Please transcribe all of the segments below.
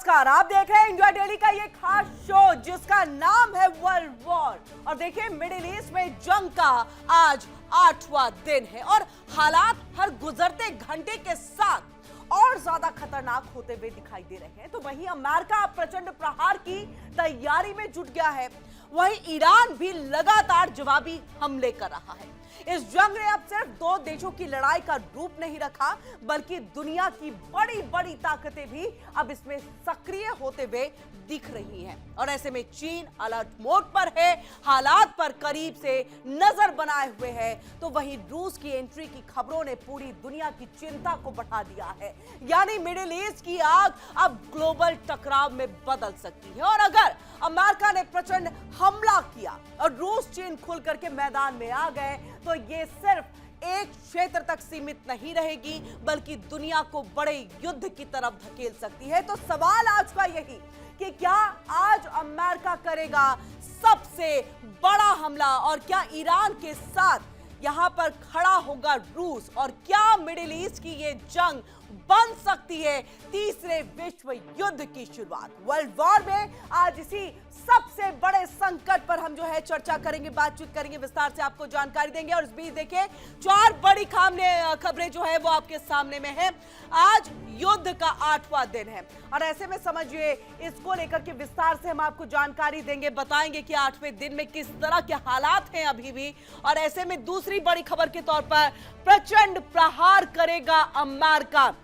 नमस्कार, आप देख रहे हैं इंडिया डेली का ये खास शो जिसका नाम है वर्ल्ड वॉर। और देखिए, मिडिल ईस्ट में जंग का आज 8वां दिन है और हालात हर गुजरते घंटे के साथ और ज्यादा खतरनाक होते हुए दिखाई दे रहे हैं। तो वहीं अमेरिका प्रचंड प्रहार की तैयारी में जुट गया है, वहीं ईरान भी लगातार जवाबी हमले कर रहा है। इस जंग ने अब सिर्फ दो देशों की लड़ाई का रूप नहीं रखा, बल्कि दुनिया की बड़ी बड़ी ताकतें भी अब इसमें सक्रिय होते हुए दिख रही हैं। और ऐसे में चीन अलर्ट मोड पर है, हालात पर करीब से नजर बनाए हुए है। तो वहीं रूस की एंट्री की खबरों ने पूरी दुनिया की चिंता को बढ़ा दिया है। यानी मिडिल ईस्ट की आग अब ग्लोबल टकराव में बदल सकती है। और अगर अमेरिका ने प्रचंड हमला किया और रूस चीन खुल करके मैदान में आ गए, तो ये सिर्फ एक क्षेत्र तक सीमित नहीं रहेगी, बल्कि दुनिया को बड़े युद्ध की तरफ धकेल सकती है। तो सवाल आज का यही कि क्या आज अमेरिका करेगा सबसे बड़ा हमला, और क्या ईरान के साथ यहां पर खड़ा होगा रूस, और क्या मिडिल ईस्ट की ये जंग बन सकती है तीसरे विश्व युद्ध की शुरुआत। वर्ल्ड वॉर में आज इसी सबसे बड़े संकट पर हम जो है चर्चा करेंगे, बातचीत करेंगे, विस्तार से आपको जानकारी देंगे। और इस बीच देखिए, चार बड़ी खबरें जो है वो आपके सामने में है। आज युद्ध का 8वां दिन है और ऐसे में समझिए, इसको लेकर के विस्तार से हम आपको जानकारी देंगे, बताएंगे कि 8वें दिन में किस तरह के हालात हैं अभी भी। और ऐसे में दूसरी बड़ी खबर के तौर पर प्रचंड प्रहार करेगा अमेरिका,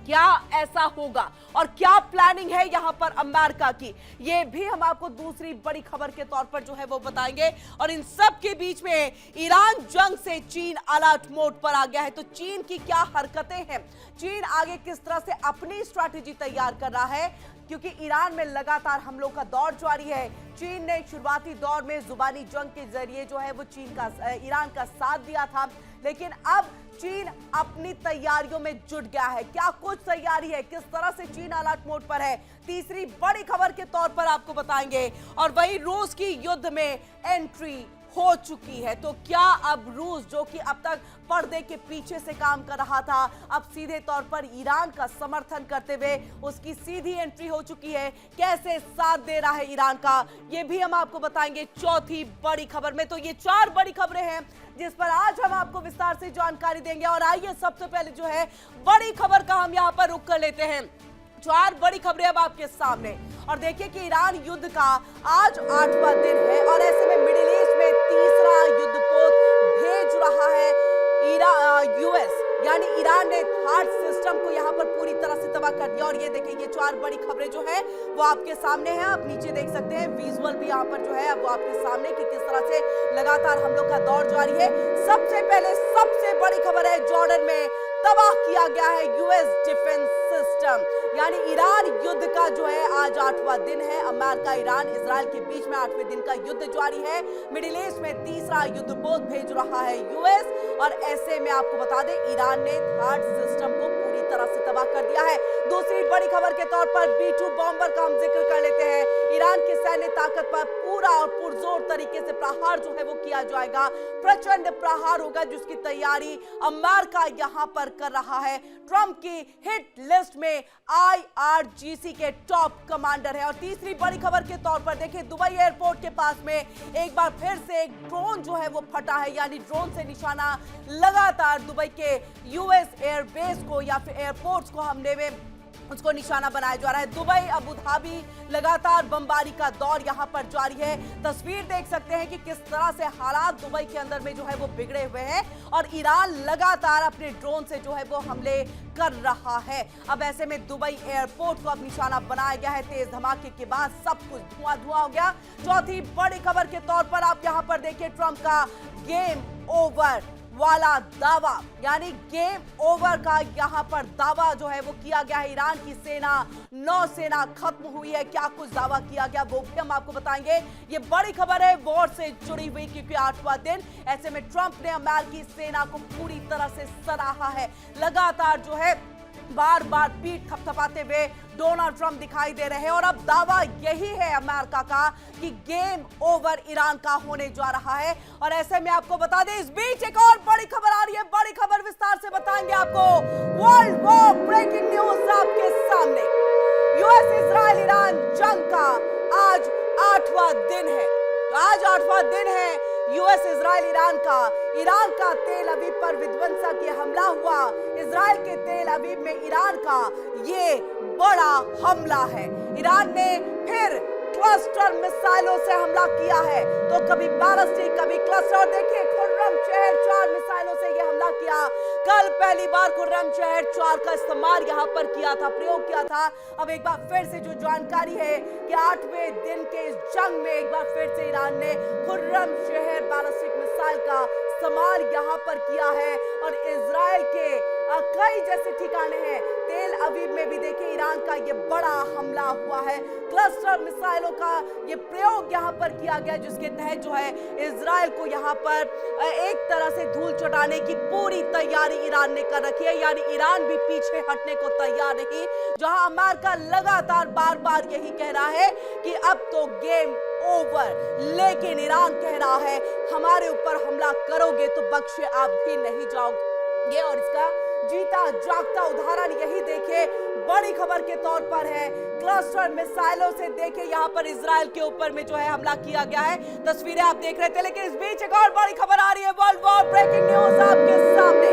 क्या ऐसा होगा और क्या प्लानिंग है यहां पर अमेरिका की, ये भी हम आपको दूसरी बड़ी खबर के तौर पर जो है वो बताएंगे। और इन सब के बीच में ईरान जंग से चीन अलर्ट मोड पर आ गया है। तो चीन की क्या हरकतें हैं, चीन आगे किस तरह से अपनी स्ट्रैटेजी तैयार कर रहा है, क्योंकि ईरान में लगातार हमलों का दौर जारी है। चीन ने शुरुआती दौर में जुबानी जंग के जरिए जो है वो ईरान का साथ दिया था, लेकिन अब चीन अपनी तैयारियों में जुट गया है। क्या कुछ तैयारी है, किस तरह से चीन अलर्ट मोड पर है, तीसरी बड़ी खबर के तौर पर आपको बताएंगे। और वहीं रूस की युद्ध में एंट्री हो चुकी है। तो क्या अब रूस, जो कि अब तक पर्दे के पीछे से काम कर रहा था, अब सीधे तौर पर ईरान का समर्थन करते हुए उसकी सीधी एंट्री हो चुकी है। कैसे साथ दे रहा है ईरान का, ये भी हम आपको बताएंगे चौथी बड़ी खबर में। तो ये चार बड़ी खबरें हैं जिस पर आज हम आपको विस्तार से जानकारी देंगे। और आइए सबसे पहले जो है बड़ी खबर का हम यहाँ पर रुख कर लेते हैं। चार बड़ी खबरें अब आपके सामने। और देखिए कि ईरान युद्ध का आज 8वां दिन है और ऐसे में मिडिल ईस्ट में तीसरा युद्धपोत भेज रहा है यूएस, यानी ईरान ने थार्ड सिस्टम को यहां पर पूरी तरह से तबाह कर दिया। और ये देखिए, ये चार बड़ी खबरें जो है वो आपके सामने हैं, आप नीचे देख सकते हैं, विजुअल भी यहां पर जो है वो आपके सामने कि किस तरह से लगातार हम लोग का दौर जारी है। सबसे पहले सबसे बड़ी खबर है, जॉर्डन में तबाह किया गया है यूएस डिफेंस सिस्टम। यानी ईरान युद्ध का जो है आज 8वां दिन है। अमेरिका, ईरान, इजराइल के बीच में 8वें दिन का युद्ध जारी है। मिडिल ईस्ट में तीसरा युद्धपोत भेज रहा है यूएस। और ऐसे में आपको बता दें, ईरान ने थर्ड सिस्टम को पूरी तरह से तबाह कर दिया है। दूसरी बड़ी खबर के तौर पर B-2 बॉम्बर का हम जिक्र कर लेते हैं। ईरान की सैन्य ताकत पर पूरा और पुरजोर तरीके से प्रहार जो है वो किया जाएगा। प्रचंड प्रहार होगा जिसकी तैयारी अमेरिका यहां पर कर रहा है। ट्रंप की हिट लिस्ट में IRGC के टॉप कमांडर है। और तीसरी बड़ी खबर के तौर पर देखिए, दुबई एयरपोर्ट के पास में एक बार फिर से एक ड्रोन जो है वो फटा है। यानी ड्रोन से निशाना लगातार दुबई के यूएस एयरबेस को या फिर एयरपोर्ट्स को हमले में उसको निशाना बनाया जा रहा है। दुबई, अबू धाबी, लगातार बमबारी का दौर यहां पर जारी है। तस्वीर देख सकते हैं कि किस तरह से हालात दुबई के अंदर में जो है वो बिगड़े हुए हैं और ईरान लगातार अपने ड्रोन से जो है वो हमले कर रहा है। अब ऐसे में दुबई एयरपोर्ट को अब निशाना बनाया गया है। तेज धमाके के बाद सब कुछ धुआं धुआं हो गया। चौथी बड़ी खबर के तौर पर आप यहां पर देखिए, ट्रंप का गेम ओवर वाला दावा, यानी गेम ओवर का यहां पर दावा जो है वो किया गया है। ईरान की सेना, नौसेना खत्म हुई है। क्या कुछ दावा किया गया वो भी हम आपको बताएंगे। ये बड़ी खबर है वॉर से जुड़ी हुई, क्योंकि 8वां दिन। ऐसे में ट्रंप ने अमेरिकी सेना को पूरी तरह से सराहा है। लगातार जो है बार बार पीठ थपथपाते हुए डोनाल्ड ट्रंप दिखाई दे रहे हैं। और अब दावा यही है अमेरिका का कि गेम ओवर ईरान का होने जा रहा है। और ऐसे में आपको बता दें, इस बीच एक और बड़ी खबर आ रही है। बड़ी खबर विस्तार से बताएंगे आपको। वर्ल्ड वॉर ब्रेकिंग न्यूज आपके सामने। यूएस इजराइल ईरान जंग का आज 8वां दिन है। तो आज 8वां दिन है यूएस इजराइल ईरान का तेल अवीव पर विध्वंसक ये हमला हुआ। इजराइल के तेल अवीव में ईरान का ये बड़ा हमला है। ईरान ने फिर क्लस्टर मिसाइलों से हमला किया है, तो कभी बैलिस्टिक कभी क्लस्टर। देखिए खुर्रम शहर 4 मिसाइलों से ये हमला किया। कल पहली बार खुर्रम शहर 4 का इस्तेमाल यहां पर किया था, प्रयोग किया था। अब एक बार फिर से जो जानकारी है कि 8वें दिन के इस जंग में एक बार फिर से ईरान ने खुर्रम शहर बैलिस्टिक मिसाइल का इस्तेमाल यहां पर किया है। और इजराइल के कई जैसे ठिकाने हैं, तेल अवीव में भी देखिए ईरान का ये बड़ा हमला हुआ है। क्लस्टर मिसाइलों का ये प्रयोग यहां पर किया गया, जिसके तहत जो है इजराइल को यहां पर एक तरह से धूल चटाने की पूरी तैयारी ईरान ने कर रखी है। यानी ईरान भी पीछे हटने को तैयार नहीं, जहां अमेरिका लगातार बार बार यही कह रहा है कि अब तो गेम ओवर, लेकिन ईरान कह रहा है हमारे ऊपर हमला करोगे तो बख्शे आप भी नहीं जाओगे। और इसका जीता जागता उदाहरण यही देखिए बड़ी खबर के तौर पर है। क्लस्टर मिसाइलों से देखिए यहां पर इजराइल के ऊपर में जो है हमला किया गया है। तस्वीरें आप देख रहे थे, लेकिन इस बीच एक और बड़ी खबर आ रही है। वर्ल्ड वॉर ब्रेकिंग न्यूज आपके सामने,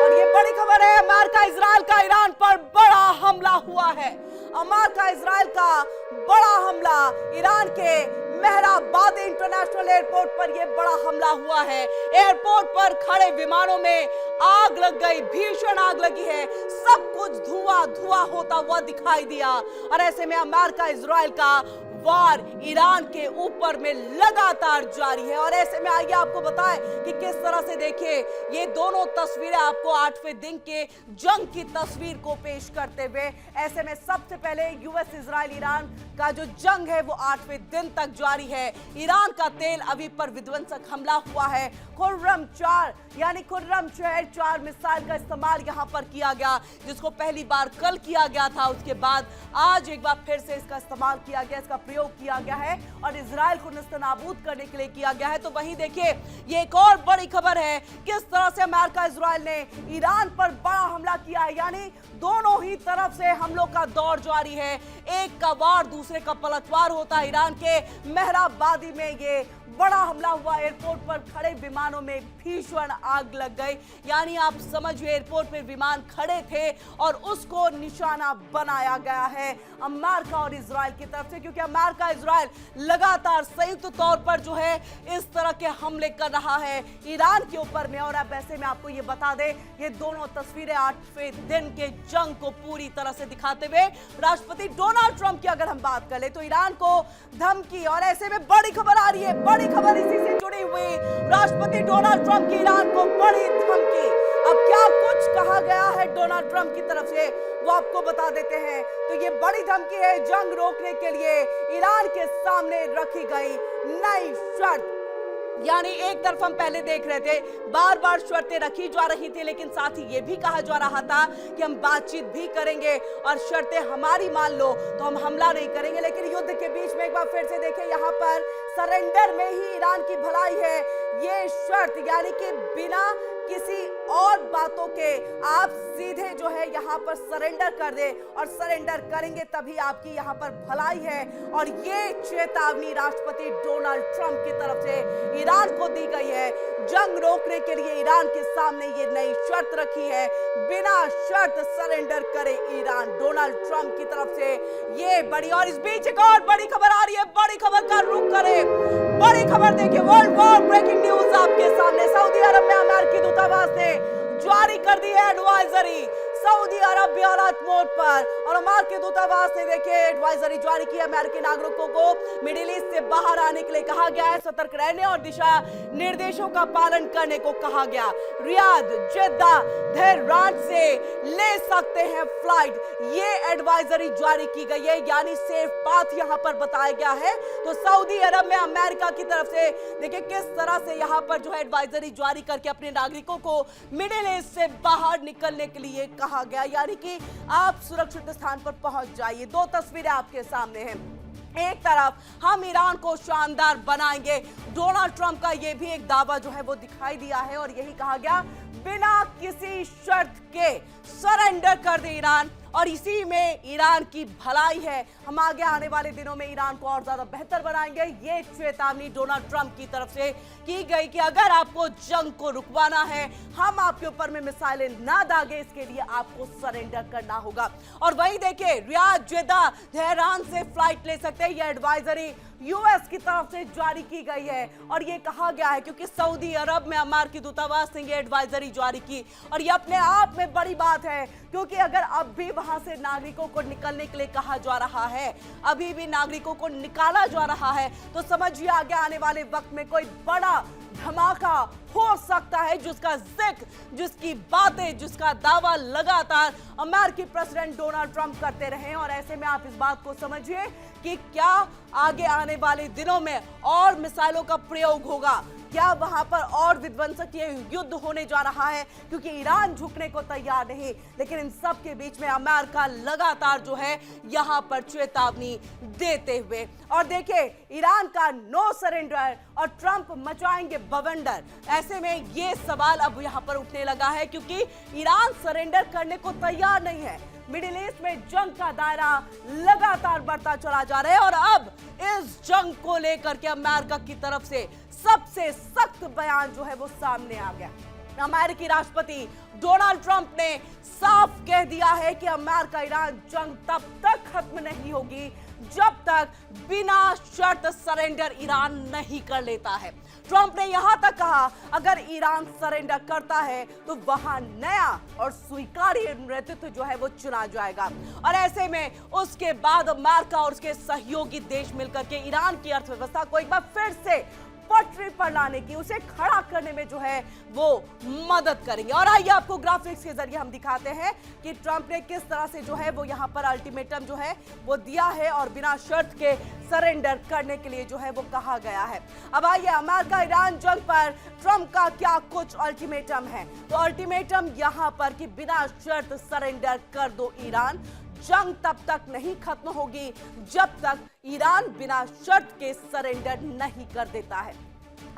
और ये बड़ी खबर है। अमेरिका इजराइल का ईरान पर बड़ा हमला हुआ है। अमेरिका इजराइल का बड़ा हमला, ईरान के मेहराबाद इंटरनेशनल एयरपोर्ट पर यह बड़ा हमला हुआ है। एयरपोर्ट पर खड़े विमानों में आग लग गई, भीषण आग लगी है। सब कुछ धुआं धुआं होता हुआ दिखाई दिया। और ऐसे में अमेरिका इजराइल का वार ईरान के ऊपर में लगातार जारी है। और ऐसे में आइए आपको बताएं कि किस तरह से देखिए ये दोनों तस्वीरें आपको 8वें दिन के जंग की तस्वीर को पेश करते हुए। ऐसे में सबसे पहले यूएस इजराइल ईरान का जो जंग है वो 8वें दिन तक जारी है। ईरान का तेल अवीव पर विध्वंसक हमला हुआ है। खुर्रम 4 यानी खुर्रम शहर 4 मिसाइल का इस्तेमाल यहां पर किया गया, जिसको पहली बार कल किया गया था। उसके बाद आज एक बार फिर से इसका इस्तेमाल किया गया, इसका प्रयोग किया गया है और इजराइल को नस्तनाबूद करने के लिए किया गया है। तो वहीं देखिए ये एक और बड़ी खबर है, किस तरह से अमेरिका इजराइल ने ईरान पर बड़ा हमला किया है। यानी दोनों ही तरफ से हमलों का दौर जारी है। एक का वार दूसरे का पलटवार होता है। ईरान के मेहराबादी में ये बड़ा हमला हुआ। एयरपोर्ट पर खड़े विमानों में भीषण आग लग गई। यानी आप समझिए एयरपोर्ट पर विमान खड़े थे और उसको निशाना बनाया गया है अमेरिका और इजराइल की तरफ से, क्योंकि अमेरिका इजराइल लगातार संयुक्त तौर पर जो है इस तरह के हमले कर रहा है ईरान के ऊपर में। और अब ऐसे में आपको ये बता दें, ये दोनों तस्वीरें 8वें दिन के जंग को पूरी तरह से दिखाते हुए। राष्ट्रपति डोनाल्ड ट्रंप की अगर हम बात करें तो ईरान को धमकी, और ऐसे में बड़ी खबर आ रही है, बड़ी खबर इसी से जुड़ी हुई। राष्ट्रपति डोनाल्ड ट्रंप की ईरान को बड़ी धमकी। अब क्या कुछ कहा गया है डोनाल्ड ट्रंप की तरफ से वो आपको बता देते हैं। तो ये बड़ी धमकी है, जंग रोकने के लिए ईरान के सामने रखी गई नई शर्त। यानी एक तरफ हम पहले देख रहे थे बार बार शर्तें रखी जा रही थी, लेकिन साथ ही ये भी कहा जा रहा था कि हम बातचीत भी करेंगे और शर्तें हमारी मान लो तो हम हमला नहीं करेंगे। लेकिन युद्ध के बीच में एक बार फिर से देखें, यहाँ पर सरेंडर में ही ईरान की भलाई है। ये शर्त यानी कि बिना किसी और बातों के आप सीधे जो है यहाँ पर सरेंडर कर दे, और सरेंडर करेंगे तभी आपकी यहाँ पर भलाई है। और ये चेतावनी राष्ट्रपति डोनाल्ड ट्रंप की तरफ से ईरान को दी गई है। जंग रोकने के लिए ईरान के सामने ये नई शर्त रखी है, बिना शर्त सरेंडर करे ईरान, डोनाल्ड ट्रंप की तरफ से ये बड़ी। और इस बीच एक और बड़ी खबर आ रही है, बड़ी खबर का रुख करें। बड़ी खबर देखिए, वर्ल्ड वॉर ब्रेकिंग न्यूज आपके सामने। सऊदी अरब में अमेरिकी दूतावास ने जारी कर दी है एडवाइजरी सऊदी अरब हालात मोड पर। और अमेरिकी दूतावास ने देखिए एडवाइजरी जारी की। अमेरिकी नागरिकों को मिडिल ईस्ट से बाहर आने के लिए कहा गया है, सतर्क रहने और दिशा निर्देशों का पालन करने को कहा गया। रियाद, जेद्दा, तेहरान से ले सकते हैं फ्लाइट, ये एडवाइजरी जारी की गई है। यानी सेफ पाथ यहां पर बताया गया है। तो सऊदी अरब में अमेरिका की तरफ से देखिए किस तरह से यहां पर जो है एडवाइजरी जारी करके अपने नागरिकों को मिडिल ईस्ट से बाहर निकलने के लिए कहा गया। यानी कि आप सुरक्षित स्थान पर पहुंच जाइए। दो तस्वीरें आपके सामने हैं। एक तरफ हम ईरान को शानदार बनाएंगे, डोनाल्ड ट्रंप का यह भी एक दावा जो है वो दिखाई दिया है और यही कहा गया बिना किसी शर्त के सरेंडर कर दे ईरान। और इसी में ईरान की भलाई है। हम आगे आने वाले दिनों में ईरान को और ज्यादा बेहतर बनाएंगे। ये चेतावनी डोनाल्ड ट्रंप की तरफ से की गई कि अगर आपको जंग को रुकवाना है, हम आपके ऊपर में मिसाइलें ना दागे, इसके लिए आपको सरेंडर करना होगा। और वहीं देखिए, रियाद, जेदा, तेहरान से फ्लाइट ले सकते हैं, यह एडवाइजरी यूएस की तरफ से जारी की गई है। और ये कहा गया है क्योंकि सऊदी अरब में अमेरिकी दूतावास ने ये एडवाइजरी जारी की, और ये अपने आप में बड़ी बात है क्योंकि अगर अब भी वहां से नागरिकों को निकलने के लिए कहा जा रहा है, अभी भी नागरिकों को निकाला जा रहा है, तो समझिए आगे आने वाले वक्त में कोई बड़ा धमाका हो सकता है, जिसका जिक्र, जिसकी बातें, जिसका दावा लगातार अमेरिकी प्रेसिडेंट डोनाल्ड ट्रंप करते रहे। और ऐसे में आप इस बात को समझिए कि क्या आगे आने वाले दिनों में और मिसाइलों का प्रयोग होगा, क्या वहां पर और विध्वंसकीय युद्ध होने जा रहा है, क्योंकि ईरान झुकने को तैयार नहीं। लेकिन इन सब के बीच में अमेरिका लगातार जो है यहां पर चेतावनी देते हुए, और देखिए ईरान का नो सरेंडर और ट्रंप मचाएंगे बवंडर। ऐसे में ये सवाल अब यहां पर उठने लगा है क्योंकि ईरान सरेंडर करने को तैयार नहीं है। मिडिल ईस्ट में जंग का दायरा लगातार बढ़ता चला जा रहा है, और अब इस जंग को लेकर के अमेरिका की तरफ से सबसे सख्त बयान जो है वो सामने आ गया। अमेरिकी राष्ट्रपति डोनाल्ड ट्रंप ने साफ कह दिया है कि अमेरिका ईरान जंग तब तक खत्म नहीं होगी जब तक बिना शर्त सरेंडर ईरान नहीं कर लेता है। ट्रंप ने यहां तक कहा, अगर ईरान सरेंडर करता है तो वहां नया और स्वीकार्य नेतृत्व जो है वो चुना जाएगा। और ऐसे में उसके बाद अमेरिका और उसके सहयोगी देश मिलकर के ईरान की अर्थव्यवस्था को एक बार फिर से पटरी पर लाने की, उसे खड़ा करने में जो है वो मदद करेंगे। और आइए आपको ग्राफिक्स के जरिए हम दिखाते हैं कि ट्रंप ने किस तरह से जो है वो यहाँ पर अल्टीमेटम जो है वो दिया है, और बिना शर्त के सरेंडर करने के लिए जो है वो कहा गया है। अब आइए, अमेरिका ईरान जंग पर ट्रंप का क्या कुछ अल्टीमेटम है। तो अल्टीमेटम यहाँ पर कि बिना शर्त सरेंडर कर दो ईरान, जंग तब तक नहीं खत्म होगी जब तक ईरान बिना शर्त के सरेंडर नहीं कर देता है।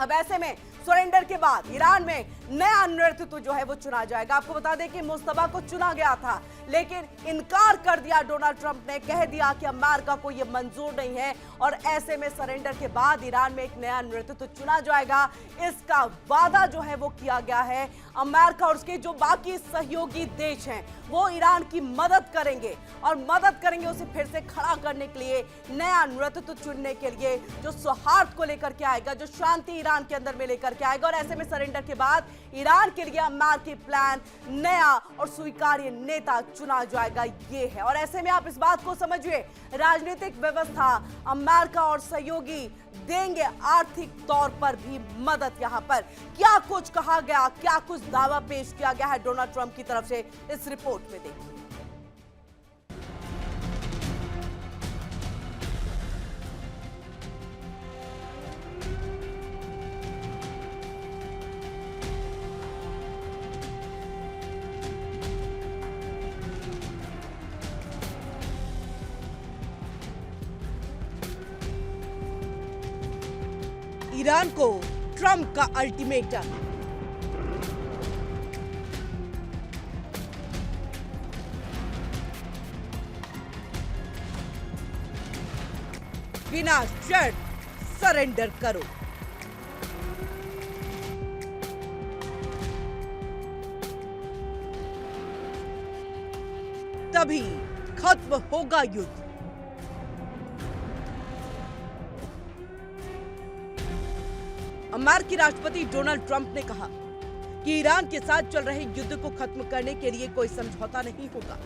अब ऐसे में सरेंडर के बाद ईरान में नया नेतृत्व जो है वो चुना जाएगा। आपको बता दें कि मुस्तफा को चुना गया था, लेकिन इनकार कर दिया डोनाल्ड ट्रंप ने, कह दिया कि अमेरिका को ये मंजूर नहीं है। और ऐसे में सरेंडर के बाद ईरान में एक नया नेतृत्व चुना जाएगा, इसका वादा जो है वो किया गया है। अमेरिका और उसके जो बाकी सहयोगी देश हैं वो ईरान की मदद करेंगे, और मदद करेंगे उसे फिर से खड़ा करने के लिए, नया नेतृत्व चुनने के लिए, जो सौहार्द को लेकर के आएगा, जो शांति ईरान के अंदर में लेकर के आएगा। और ऐसे में सरेंडर के बाद ईरान के लिए अमेरिकी प्लान, नया और स्वीकार्य नेता चुना जाएगा, ये है। और ऐसे में आप इस बात को समझिए, राजनीतिक व्यवस्था अमेरिका और सहयोगी देंगे आर्थिक तौर पर भी मदद। यहां पर क्या कुछ कहा गया, क्या कुछ दावा पेश किया गया है डोनाल्ड ट्रंप की तरफ से, इस रिपोर्ट में देखिए। ईरान को ट्रंप का अल्टीमेटम। बिना शर्त सरेंडर करो। तभी खत्म होगा युद्ध। अमेरिकी राष्ट्रपति डोनाल्ड ट्रंप ने कहा कि ईरान के साथ चल रहे युद्ध को खत्म करने के लिए कोई समझौता नहीं होगा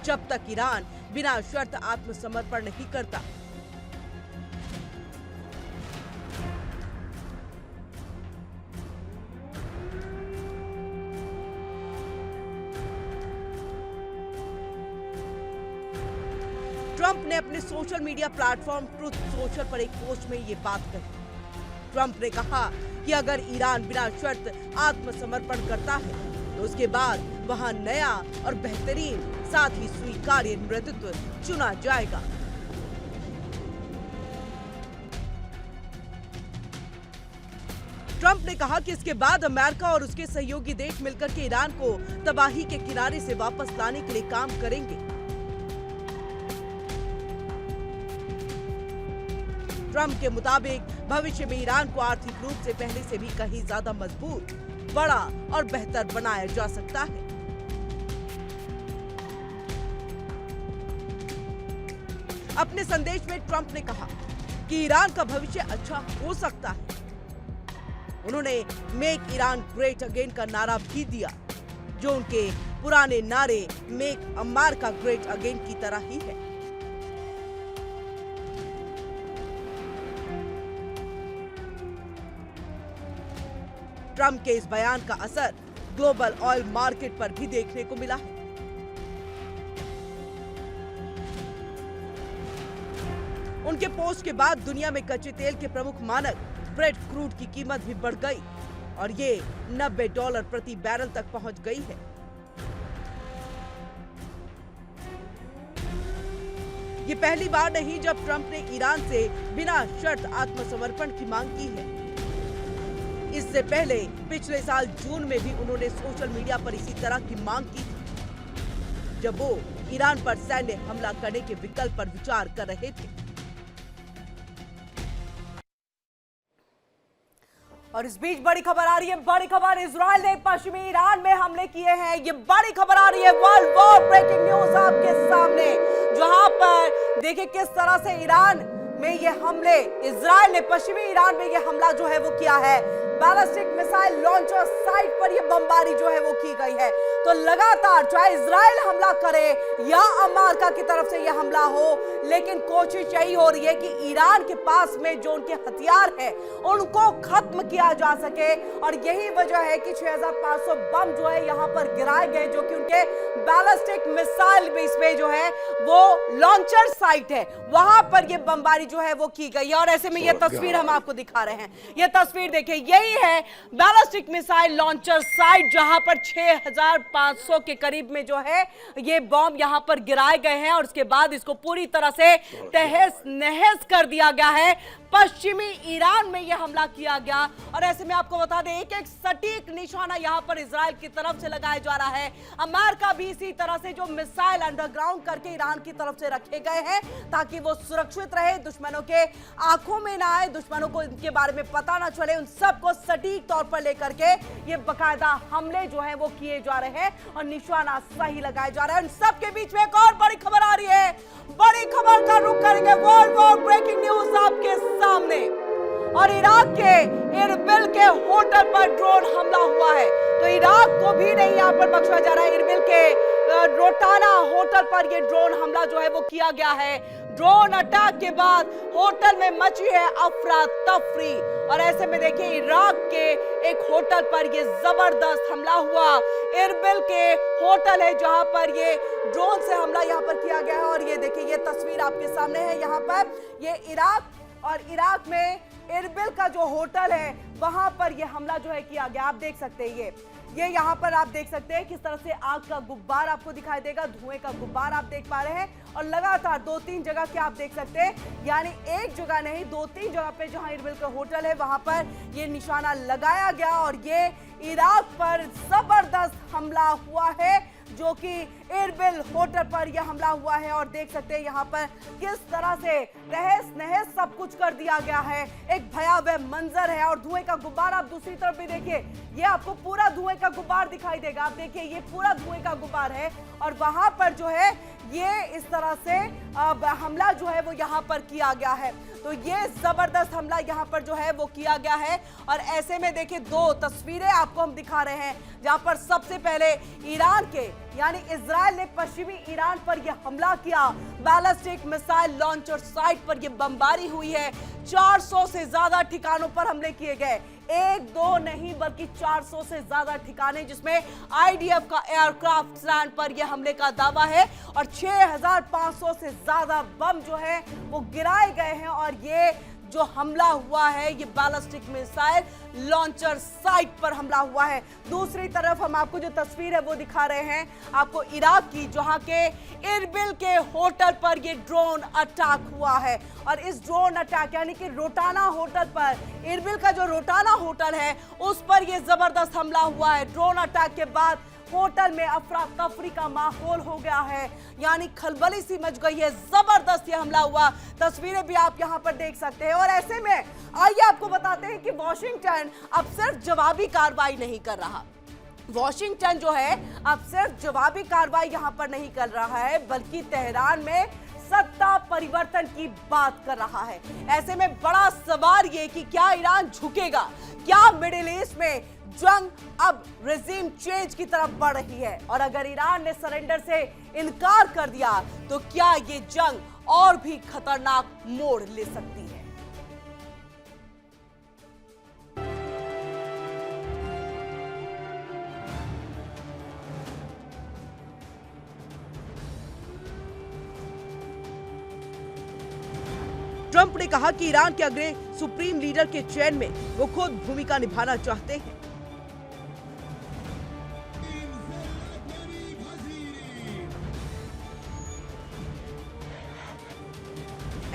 जब तक ईरान बिना शर्त आत्मसमर्पण नहीं करता। ट्रंप ने अपने social media platform truth social पर एक पोस्ट में ये बात कही। ट्रंप ने कहा कि अगर ईरान बिना शर्त आत्मसमर्पण करता है तो उसके बाद वहां नया और बेहतरीन, साथ ही स्वीकार्य नेतृत्व चुना जाएगा। ट्रंप ने कहा कि इसके बाद अमेरिका और उसके सहयोगी देश मिलकर के ईरान को तबाही के किनारे से वापस लाने के लिए काम करेंगे। ट्रंप के मुताबिक भविष्य में ईरान को आर्थिक रूप से पहले से भी कहीं ज्यादा मजबूत, बड़ा और बेहतर बनाया जा सकता है। अपने संदेश में ट्रंप ने कहा कि ईरान का भविष्य अच्छा हो सकता है। उन्होंने मेक ईरान ग्रेट अगेन का नारा भी दिया, जो उनके पुराने नारे मेक अमेरिका ग्रेट अगेन की तरह ही है। ट्रंप के इस बयान का असर ग्लोबल ऑयल मार्केट पर भी देखने को मिला है। उनके पोस्ट के बाद दुनिया में कच्चे तेल के प्रमुख मानक ब्रेंट क्रूड की कीमत भी बढ़ गई और ये $90 प्रति बैरल तक पहुंच गई है। ये पहली बार नहीं जब ट्रंप ने ईरान से बिना शर्त आत्मसमर्पण की मांग की है। इससे पहले पिछले साल जून में भी उन्होंने सोशल मीडिया पर इसी तरह की मांग की थी, जब वो ईरान पर सैन्य हमला करने के विकल्प पर विचार कर रहे थे। और इस बीच बड़ी खबर आ रही है, बड़ी खबर, इजराइल ने पश्चिमी ईरान में हमले किए हैं। ये बड़ी खबर आ रही है, वर्ल्ड वॉर ब्रेकिंग न्यूज आपके सामने, जहां पर देखिए किस तरह से ईरान में ये हमले, इजराइल ने पश्चिमी ईरान में ये हमला जो है वो किया है। बैलिस्टिक मिसाइल लॉन्चर साइट पर ये बमबारी जो है वो की गई है। तो लगातार चाहे इजराइल हमला करे या अमेरिका की तरफ से यह हमला हो, लेकिन कोशिश यही हो रही है कि ईरान के पास में जो उनके हथियार है उनको खत्म किया जा सके। और यही वजह है कि 6500 बम जो है यहां पर गिराए गए, जो कि उनके बैलिस्टिक मिसाइल बेस में जो है वो लॉन्चर साइट है, वहां पर ये बमबारी जो है वो की गई है। और ऐसे में ये तस्वीर हम आपको दिखा रहे हैं। ये तस्वीर देखिए, यही है बैलिस्टिक मिसाइल लॉन्चर साइट, जहां पर 6500 के करीब में जो है ये बम यहां पर गिराए गए हैं और उसके बाद इसको पूरी तरह से तहस नहस कर दिया गया है। पश्चिमी ईरान में यह हमला किया गया और ऐसे में आपको बता दें एक एक सटीक निशाना यहां पर इजराइल की तरफ से लगाया जा रहा है। अमेरिका भी इसी तरह से जो मिसाइल अंडरग्राउंड करके ईरान की तरफ से रखे गए हैं ताकि वो सुरक्षित रहे, दुश्मनों के आंखों में ना आए, दुश्मनों को इनके बारे में पता ना चले, उन सबको सटीक तौर पर लेकर के ये बाकायदा हमले जो है वो किए जा रहे हैं और निशाना सही लगाया जा रहा है। उन सबके बीच में एक और बड़ी खबर आ रही है, बड़ी खबर का रुख करेंगे, वर्ल्ड वॉर ब्रेकिंग न्यूज आपके सामने। और इराक के इरबिल के होटल पर ड्रोन हमला हुआ है। तो इराक को भी नहीं यहां पर बख्शा जा रहा है। इरबिल के रोटाना होटल पर यह ड्रोन हमला जो है वो किया गया है। ड्रोन अटैक के बाद होटल में मची है अफरा तफरी और ऐसे में देखिए इराक के एक होटल पर ये जबरदस्त हमला हुआ। इरबिल के होटल है जहां पर ये ड्रोन से हमला यहां पर किया गया है और ये देखिए ये तस्वीर आपके सामने है। यहां पर ये इराक और इराक में इरबिल का जो होटल है वहां पर ये हमला जो है किया गया। आप देख सकते हैं ये यहाँ पर आप देख सकते हैं किस तरह से आग का गुब्बार आपको दिखाई देगा, धुएं का गुब्बार आप देख पा रहे हैं और लगातार 2-3 जगह के आप देख सकते हैं, यानी एक जगह नहीं 2-3 जगह पे जहां इरबिल का होटल है वहां पर ये निशाना लगाया गया और ये इराक पर जबरदस्त हमला हुआ है, जो कि इरबिल होटल पर यह हमला हुआ है। और देख सकते हैं यहाँ पर किस तरह से तहस नहस सब कुछ कर दिया गया है। एक भयावह मंजर है और धुएं का गुब्बार आप दूसरी तरफ भी देखिए, ये आपको पूरा धुएं का गुब्बार दिखाई देगा। आप देखिए ये पूरा धुएं का गुब्बार है और वहां पर जो है ये इस तरह से हमला जो है वो यहाँ पर किया गया है। तो ये जबरदस्त हमला यहाँ पर जो है वो किया गया है और ऐसे में देखिए 2 तस्वीरें आपको हम दिखा रहे हैं जहां पर सबसे पहले ईरान के यानी इजराइल ने पश्चिमी ईरान पर यह हमला किया। बैलिस्टिक मिसाइल लॉन्चर साइट पर यह बमबारी हुई है। 400 से ज्यादा ठिकानों पर हमले किए गए, 1-2 नहीं बल्कि 400 से ज्यादा ठिकाने, जिसमें आईडीएफ का एयरक्राफ्ट लैंड पर यह हमले का दावा है और 6500 से ज्यादा बम जो है वो गिराए गए हैं। और ये जो हमला हुआ है ये बैलिस्टिक मिसाइल लॉन्चर साइट पर हमला हुआ है। दूसरी तरफ हम आपको जो तस्वीर है वो दिखा रहे हैं आपको इराक की, जहां के इरबिल के होटल पर ये ड्रोन अटैक हुआ है। और इस ड्रोन अटैक यानी कि रोटाना होटल पर, इरबिल का जो रोटाना होटल है उस पर ये जबरदस्त हमला हुआ है। ड्रोन अटैक के बाद होटल में अफरा तफरी का माहौल हो गया है, यानी खलबली सी मच गई है। जबरदस्त ये हमला हुआ, तस्वीरें भी आप यहां पर देख सकते हैं। और ऐसे में आइए आपको बताते हैं कि वॉशिंगटन अब सिर्फ जवाबी कार्रवाई नहीं कर रहा। वॉशिंगटन जो है अब सिर्फ जवाबी कार्रवाई यहां पर नहीं कर रहा है, बल्कि तेहरान में सत्ता परिवर्तन की बात कर रहा है। ऐसे में बड़ा सवाल ये कि क्या ईरान झुकेगा, क्या मिडिल ईस्ट में जंग अब रेजिम चेंज की तरफ बढ़ रही है, और अगर ईरान ने सरेंडर से इनकार कर दिया तो क्या ये जंग और भी खतरनाक मोड़ ले सकती है। ट्रंप ने कहा कि ईरान के अगले सुप्रीम लीडर के चयन में वो खुद भूमिका निभाना चाहते हैं।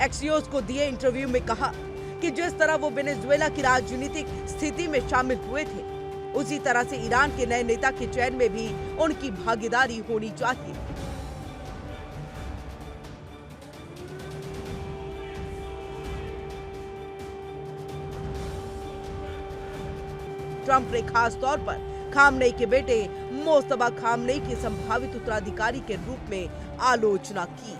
एक्सियोस को दिए इंटरव्यू में कहा कि जिस तरह वो वेनेजुएला की राजनीतिक स्थिति में शामिल हुए थे, उसी तरह से ईरान के नए नेता के चयन में भी उनकी भागीदारी होनी चाहिए। ट्रंप ने खास तौर पर खामनेई के बेटे मोस्तफा खामनेई के संभावित उत्तराधिकारी के रूप में आलोचना की।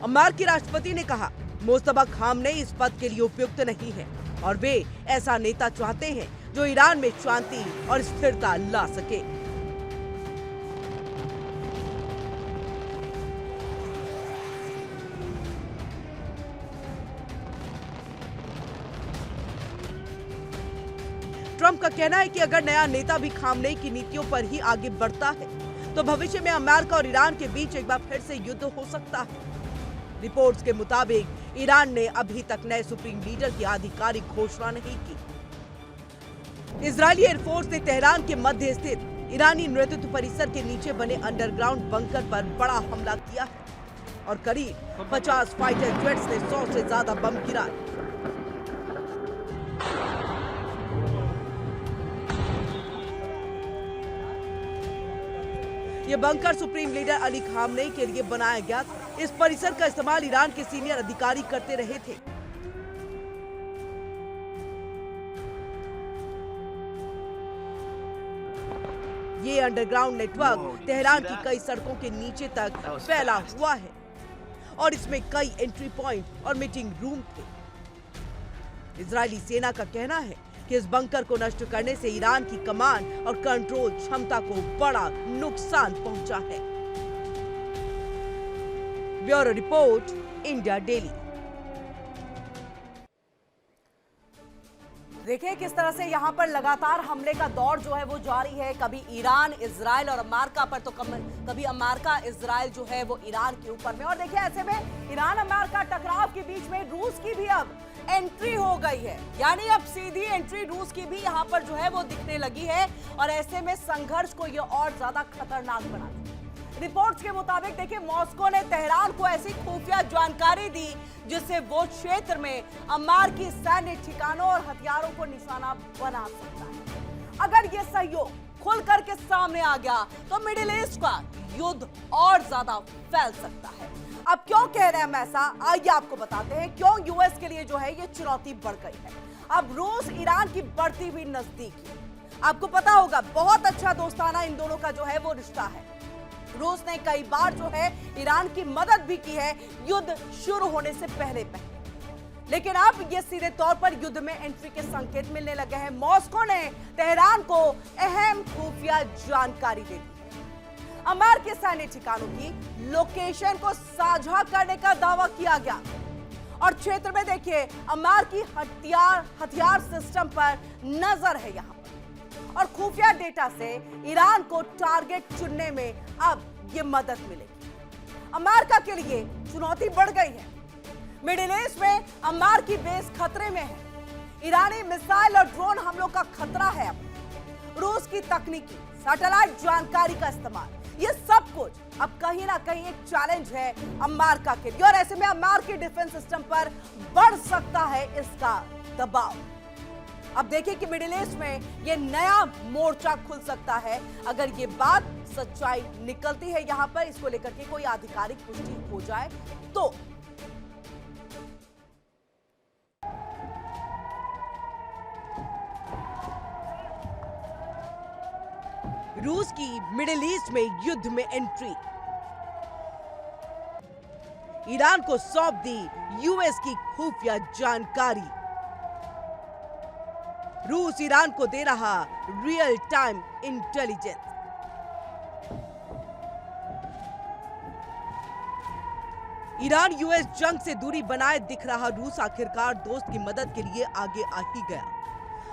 अमेरिकी राष्ट्रपति ने कहा, मोस्तफा खामनेई इस पद के लिए उपयुक्त नहीं है और वे ऐसा नेता चाहते हैं जो ईरान में शांति और स्थिरता ला सके। ट्रंप का कहना है कि अगर नया नेता भी खामनेई की नीतियों पर ही आगे बढ़ता है तो भविष्य में अमेरिका और ईरान के बीच एक बार फिर से युद्ध हो सकता है। रिपोर्ट्स के मुताबिक ईरान ने अभी तक नए सुप्रीम लीडर की आधिकारिक घोषणा नहीं की। इजरायली एयरफोर्स ने तेहरान के मध्य स्थित ईरानी नेतृत्व परिसर के नीचे बने अंडरग्राउंड बंकर पर बड़ा हमला किया है और करीब 50 फाइटर जेट्स ने 100 से ज्यादा बम गिराए। ये bunker supreme leader Ali Khamenei के लिए बनाया गया था। इस परिसर का इस्तेमाल ईरान के सीनियर अधिकारी करते रहे थे। ये अंडरग्राउंड नेटवर्क तेहरान की कई सड़कों के नीचे तक फैला हुआ है और इसमें कई एंट्री पॉइंट और मीटिंग रूम थे। इजरायली सेना का कहना है कि इस बंकर को नष्ट करने से ईरान की कमान और कंट्रोल क्षमता को बड़ा नुकसान पहुंचा है। Bureau report, India daily. देखिए किस तरह से यहाँ पर लगातार हमले का दौर जो है वो जारी है। कभी ईरान इजराइल और अमेरिका पर तो कभी अमेरिका इजराइल जो है वो ईरान के ऊपर में। और देखिए ऐसे में ईरान अमेरिका टकराव के बीच में रूस की भी अब एंट्री हो गई है, यानी अब सीधी एंट्री रूस की भी यहाँ पर जो है वो दिखने लगी है और ऐसे में संघर्ष को ये और ज्यादा खतरनाक बना दिया। रिपोर्ट्स के मुताबिक देखिए मॉस्को ने तेहरान को ऐसी खुफिया जानकारी दी जिससे वो क्षेत्र में अमेरिकी सैन्य ठिकानों और हथियारों को निशाना बना सकता है। अगर ये सहयोग खुल करके सामने आ गया तो मिडिल ईस्ट का युद्ध और ज्यादा फैल सकता है। अब क्यों कह रहे हैं हम ऐसा, आइए आपको बताते हैं क्यों यूएस के लिए जो है ये चुनौती बढ़ गई है। अब रूस ईरान की बढ़ती हुई नजदीकी, आपको पता होगा बहुत अच्छा दोस्ताना इन दोनों का जो है वो रिश्ता है। रूस ने कई बार जो है ईरान की मदद भी की है युद्ध शुरू होने से पहले, लेकिन अब ये सीधे तौर पर युद्ध में एंट्री के संकेत मिलने लगे हैं। मॉस्को ने तेहरान को अहम खुफिया जानकारी दे दी। अमेरिकी सैन्य ठिकानों की लोकेशन को साझा करने का दावा किया गया और क्षेत्र में देखिए अमेरिकी हथियार सिस्टम पर नजर है यहाँ पर और खुफिया डेटा से ईरान को टारगेट चुनने में अब ये मदद मिलेगी। अमेरिका के लिए चुनौती बढ़ गई है। मिडिल ईस्ट में अमेरिकी बेस खतरे में है। ईरानी मिसाइल और ड्रोन हमलों का खतरा है। अब रूस की तकनीकी सैटेलाइट जानकारी का इस्तेमाल, ये सब कुछ अब कहीं ना कहीं एक चैलेंज है अमेरिका के लिए, और ऐसे में अमेरिकी डिफेंस सिस्टम पर बढ़ सकता है इसका दबाव। अब देखिए कि मिडिल ईस्ट में ये नया मोर्चा खुल सकता है अगर ये बात सच्चाई निकलती है यहां पर, इसको लेकर के कोई आधिकारिक पुष्टि हो जाए तो। रूस की मिडिल ईस्ट में युद्ध में एंट्री, ईरान को सौंप दी यूएस की खुफिया जानकारी, रूस ईरान को दे रहा real time intelligence. Iran US जंग से दूरी बनाए दिख रहा रूस आखिरकार दोस्त की मदद के लिए आगे आ ही गया।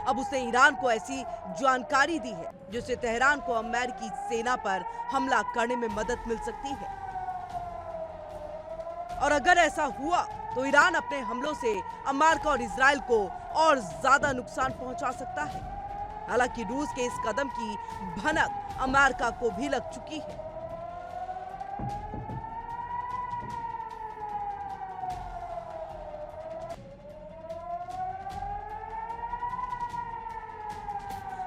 अब उसने ईरान को ऐसी जानकारी दी है जिससे तेहरान को अमेरिकी सेना पर हमला करने में मदद मिल सकती है, और अगर ऐसा हुआ तो ईरान अपने हमलों से अमेरिका और इजराइल को और ज्यादा नुकसान पहुंचा सकता है। हालांकि रूस के इस कदम की भनक अमेरिका को भी लग चुकी है।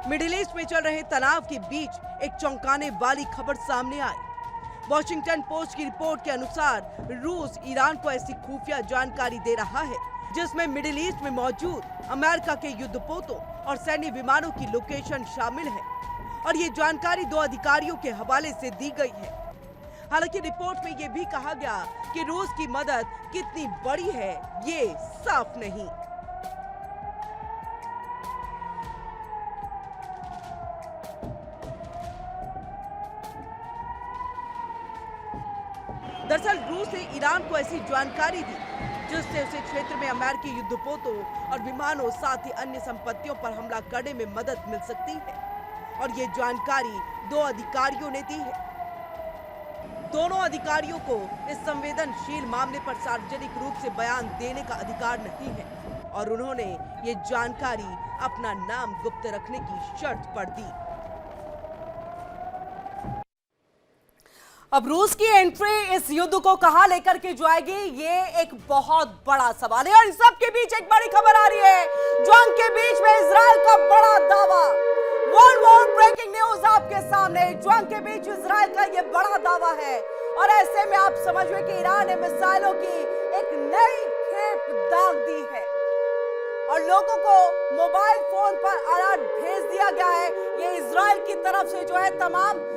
मिडिल ईस्ट में चल रहे तनाव के बीच एक चौंकाने वाली खबर सामने आई। वॉशिंगटन पोस्ट की रिपोर्ट के अनुसार रूस ईरान को ऐसी खुफिया जानकारी दे रहा है जिसमें मिडिल ईस्ट में मौजूद अमेरिका के युद्धपोतों और सैन्य विमानों की लोकेशन शामिल है, और ये जानकारी 2 अधिकारियों के हवाले से दी गई है। हालांकि रिपोर्ट में ये भी कहा गया कि रूस की मदद कितनी बड़ी है ये साफ नहीं। दरअसल रूस ने ईरान को ऐसी जानकारी दी जिससे उसे क्षेत्र में अमेरिकी युद्धपोतों और विमानों साथ ही अन्य संपत्तियों पर हमला करने में मदद मिल सकती है, और ये जानकारी 2 अधिकारियों ने दी है। दोनों अधिकारियों को इस संवेदनशील मामले पर सार्वजनिक रूप से बयान देने का अधिकार नहीं है, और उन्होंने ये जानकारी अपना नाम गुप्त रखने की शर्त पर दी। अब रूस की एंट्री इस युद्ध को कहां लेकर के जाएगी, ये एक बहुत बड़ा सवाल है। और इस सब के बीच एक बड़ी खबर आ रही है, जंग के बीच में इजराइल का बड़ा दावा। वर्ल्ड वॉर ब्रेकिंग न्यूज आपके सामने, जंग के बीच इजराइल का ये बड़ा दावा है, और ऐसे में आप समझिए कि ईरान ने मिसाइलों की एक नई खेप दाग दी है, और लोगों को मोबाइल फोन पर अलर्ट भेज दिया गया है। ये इजराइल की तरफ से जो है तमाम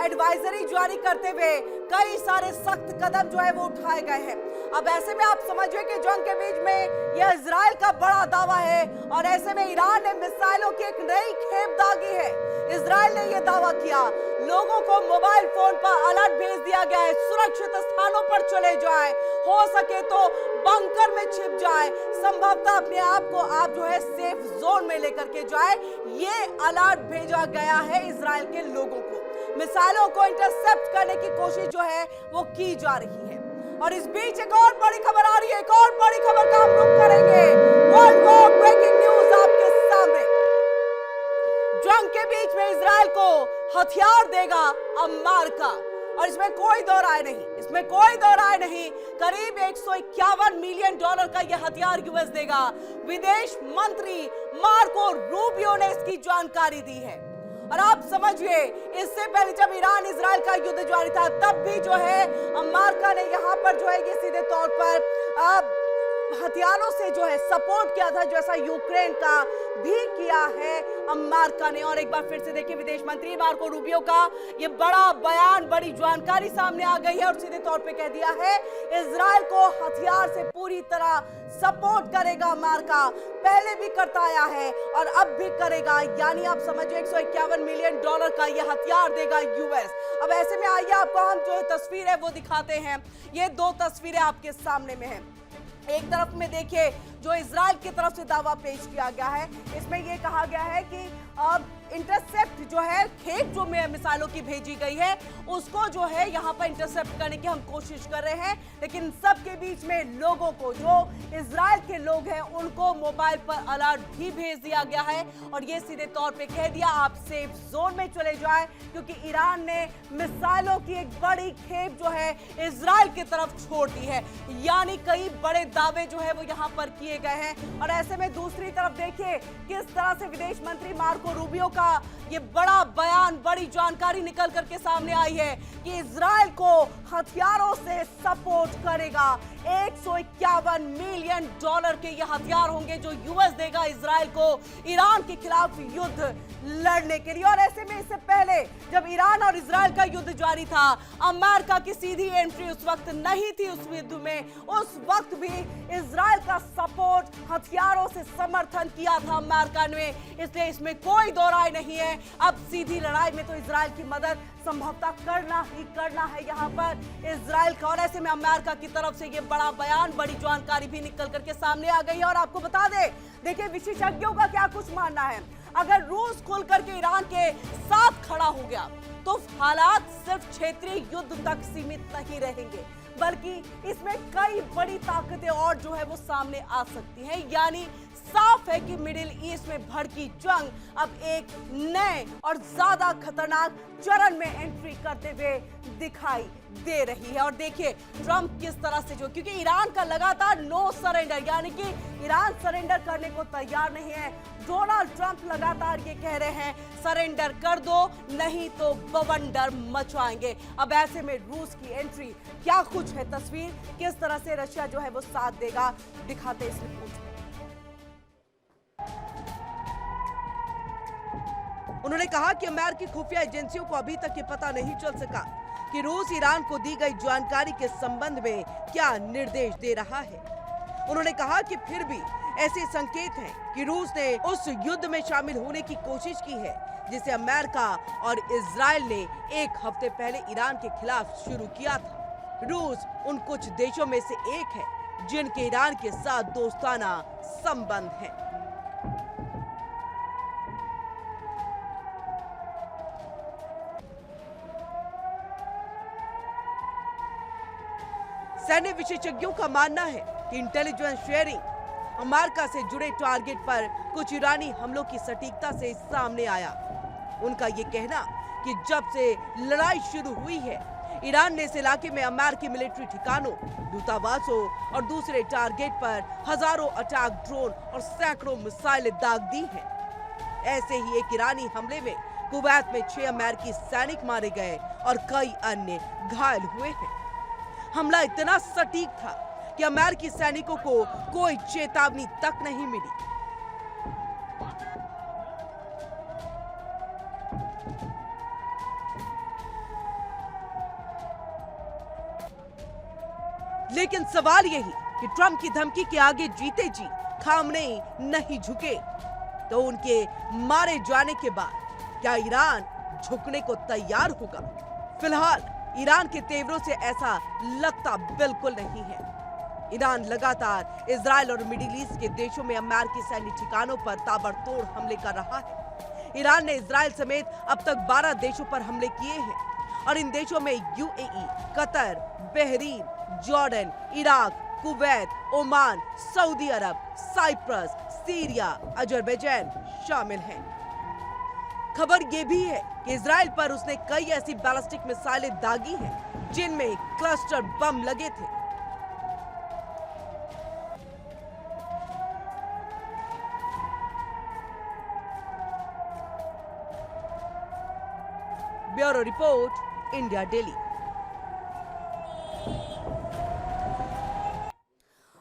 एडवाइजरी जारी करते हुए कई सारे सख्त कदम जो है वो उठाए गए हैं। अब ऐसे में आप समझिए कि जंग के बीच में यह इजराइल का बड़ा दावा है, और ऐसे में ईरान ने मिसाइलों की एक नई खेप दागी है। इजराइल ने यह दावा किया, लोगों को मोबाइल फोन पर अलर्ट भेज दिया गया है, सुरक्षित स्थानों पर चले जाएं, हो सके तो बंकर में छिप जाएं, संभवतः अपने आप को आप जो है सेफ जोन में लेकर के जाएं। ये अलर्ट भेजा गया है इजराइल के लोगों को। मिसाइलों को इंटरसेप्ट करने की कोशिश जो है वो की जा रही है। और इस बीच एक और बड़ी खबर आ रही है, एक और बड़ी खबर का हम रुख करेंगे। वर्ल्ड वॉर ब्रेकिंग न्यूज आपके सामने, जंग के बीच में इजराइल को हथियार देगा अमेरिका, और इसमें कोई दो राय नहीं, इसमें कोई दो राय नहीं। करीब 151 मिलियन डॉलर का यह हथियार यूएस देगा। विदेश मंत्री मार्को रूबियो ने इसकी जानकारी दी है। और आप समझिए, इससे पहले जब ईरान इजराइल का युद्ध जारी था तब भी जो है अमेरिका ने यहां पर जो है ये सीधे तौर पर हथियारों से जो है सपोर्ट किया था, जैसा यूक्रेन का भी किया है अमेरिका ने। और एक बार फिर से देखिए, विदेश मंत्री मार्को रूबियो का ये बड़ा बयान, बड़ी जानकारी सामने आ गई है, और सीधे तौर पे कह दिया है इजराइल को हथियार से पूरी तरह सपोर्ट करेगा अमेरिका। पहले भी करता आया है और अब भी करेगा, यानी आप समझिए 151 मिलियन डॉलर का यह हथियार देगा यूएस। अब ऐसे में आइए आपको हम जो तस्वीर है वो दिखाते हैं। ये 2 तस्वीरें आपके सामने में है। एक तरफ में देखिए जो इजराइल की तरफ से दावा पेश किया गया है, इसमें यह कहा गया है कि इंटरसेप्ट जो है, खेप जो में मिसाइलों की भेजी गई है उसको जो है यहाँ पर इंटरसेप्ट करने की हम कोशिश कर रहे हैं, लेकिन सबके बीच में लोगों को, जो इजराइल के लोग हैं, उनको मोबाइल पर अलर्ट भी भेज दिया गया है और ये सीधे तौर पे कह दिया आप सेफ जोन में चले जाए, क्योंकि ईरान ने मिसाइलों की एक बड़ी खेप जो है इजराइल की तरफ छोड़ दी है। यानी कई बड़े दावे जो है वो यहाँ पर किए गए हैं। और ऐसे में दूसरी तरफ देखिए किस तरह से विदेश मंत्री मार्को रूबियो का ये बड़ा बयान, बड़ी जानकारी निकल करके सामने आई है कि इजराइल को हथियारों से सपोर्ट करेगा। 151 मिलियन डॉलर के ये हथियार होंगे जो यूएस देगा इजराइल को ईरान के खिलाफ युद्ध लड़ने के लिए। और ऐसे में इससे पहले जब ईरान और इजराइल का युद्ध जारी था, अमेरिका की सीधी एंट्री उस वक्त नहीं थी उस युद्ध में। उस वक्त भी इजराइल का सपोर्ट, हथियारों से समर्थन किया था अमेरिका ने, इसलिए इसमें कोई दो राय नहीं है। अब सीधी लड़ाई में तो इजराइल की मदद संभवतः करना ही करना है यहाँ पर इजराइल का। और ऐसे में अमेरिका की तरफ से ये बड़ा बयान, बड़ी जानकारी भी निकल करके सामने आ गई है। और आपको बता दें, देखिए विशेषज्ञों का क्या कुछ मानना है, अगर रूस खुल करके ईरान के साथ खड़ा हो गया तो हालात सिर्फ क्षेत्रीय युद्ध तक सीमित नहीं रहेंगे, बल्कि इसमें कई बड़ी ताकतें और जो है वो सामने आ सकती हैं। यानी साफ है कि मिडिल ईस्ट में भड़की जंग अब एक नए और ज्यादा खतरनाक चरण में एंट्री करते हुए दिखाई दे रही है। और देखिए ट्रंप किस तरह से, जो क्योंकि ईरान का लगातार नो सरेंडर, यानी कि ईरान सरेंडर करने को तैयार नहीं है। डोनाल्ड ट्रंप लगातार ये कह रहे हैं सरेंडर कर दो नहीं तो बवंडर मचाएंगे। अब ऐसे में रूस की एंट्री, क्या कुछ है तस्वीर, किस तरह से रशिया जो है वो साथ देगा, दिखाते इस रिपोर्ट में। उन्होंने कहा कि अमेरिकी खुफिया एजेंसियों को अभी तक ये पता नहीं चल सका कि रूस ईरान को दी गई जानकारी के संबंध में क्या निर्देश दे रहा है। उन्होंने कहा कि फिर भी ऐसे संकेत हैं कि रूस ने उस युद्ध में शामिल होने की कोशिश की है जिसे अमेरिका और इजराइल ने एक हफ्ते पहले ईरान के खिलाफ शुरू किया था। रूस उन कुछ देशों में से एक है जिनके ईरान के साथ दोस्ताना संबंध हैं। सैन्य विशेषज्ञों का मानना है कि इंटेलिजेंस शेयरिंग अमेरिका से जुड़े टारगेट पर कुछ ईरानी हमलों की सटीकता से सामने आया। उनका ये कहना कि जब से लड़ाई शुरू हुई है, ईरान ने इस इलाके में अमेरिकी मिलिट्री ठिकानों, दूतावासों और दूसरे टारगेट पर हजारों अटैक ड्रोन और सैकड़ों मिसाइलें दाग दी हैं। ऐसे ही एक ईरानी हमले में कुवैत में 6 अमेरिकी सैनिक मारे गए और कई अन्य घायल हुए हैं। हमला इतना सटीक था कि अमेरिकी सैनिकों को कोई चेतावनी तक नहीं मिली। लेकिन सवाल यही कि ट्रंप की धमकी के आगे जीते जी खामनेई नहीं झुके, तो उनके मारे जाने के बाद क्या ईरान झुकने को तैयार होगा? फिलहाल ईरान के तेवरों से ऐसा लगता बिल्कुल नहीं है। ईरान लगातार इजराइल और मिडिल ईस्ट के देशों में अमेरिकी सैन्य ठिकानों पर ताबड़तोड़ हमले कर रहा है। ईरान ने इजराइल समेत अब तक 12 देशों पर हमले किए हैं और इन देशों में UAE, Qatar, Bahrain, Jordan, Iraq, Kuwait, Oman, Saudi Arab, Cyprus, Syria, Azerbaijan शामिल हैं। खबर यह भी है कि इजराइल पर उसने कई ऐसी बैलिस्टिक मिसाइलें दागी हैं जिनमें क्लस्टर बम लगे थे। Bureau report, India daily.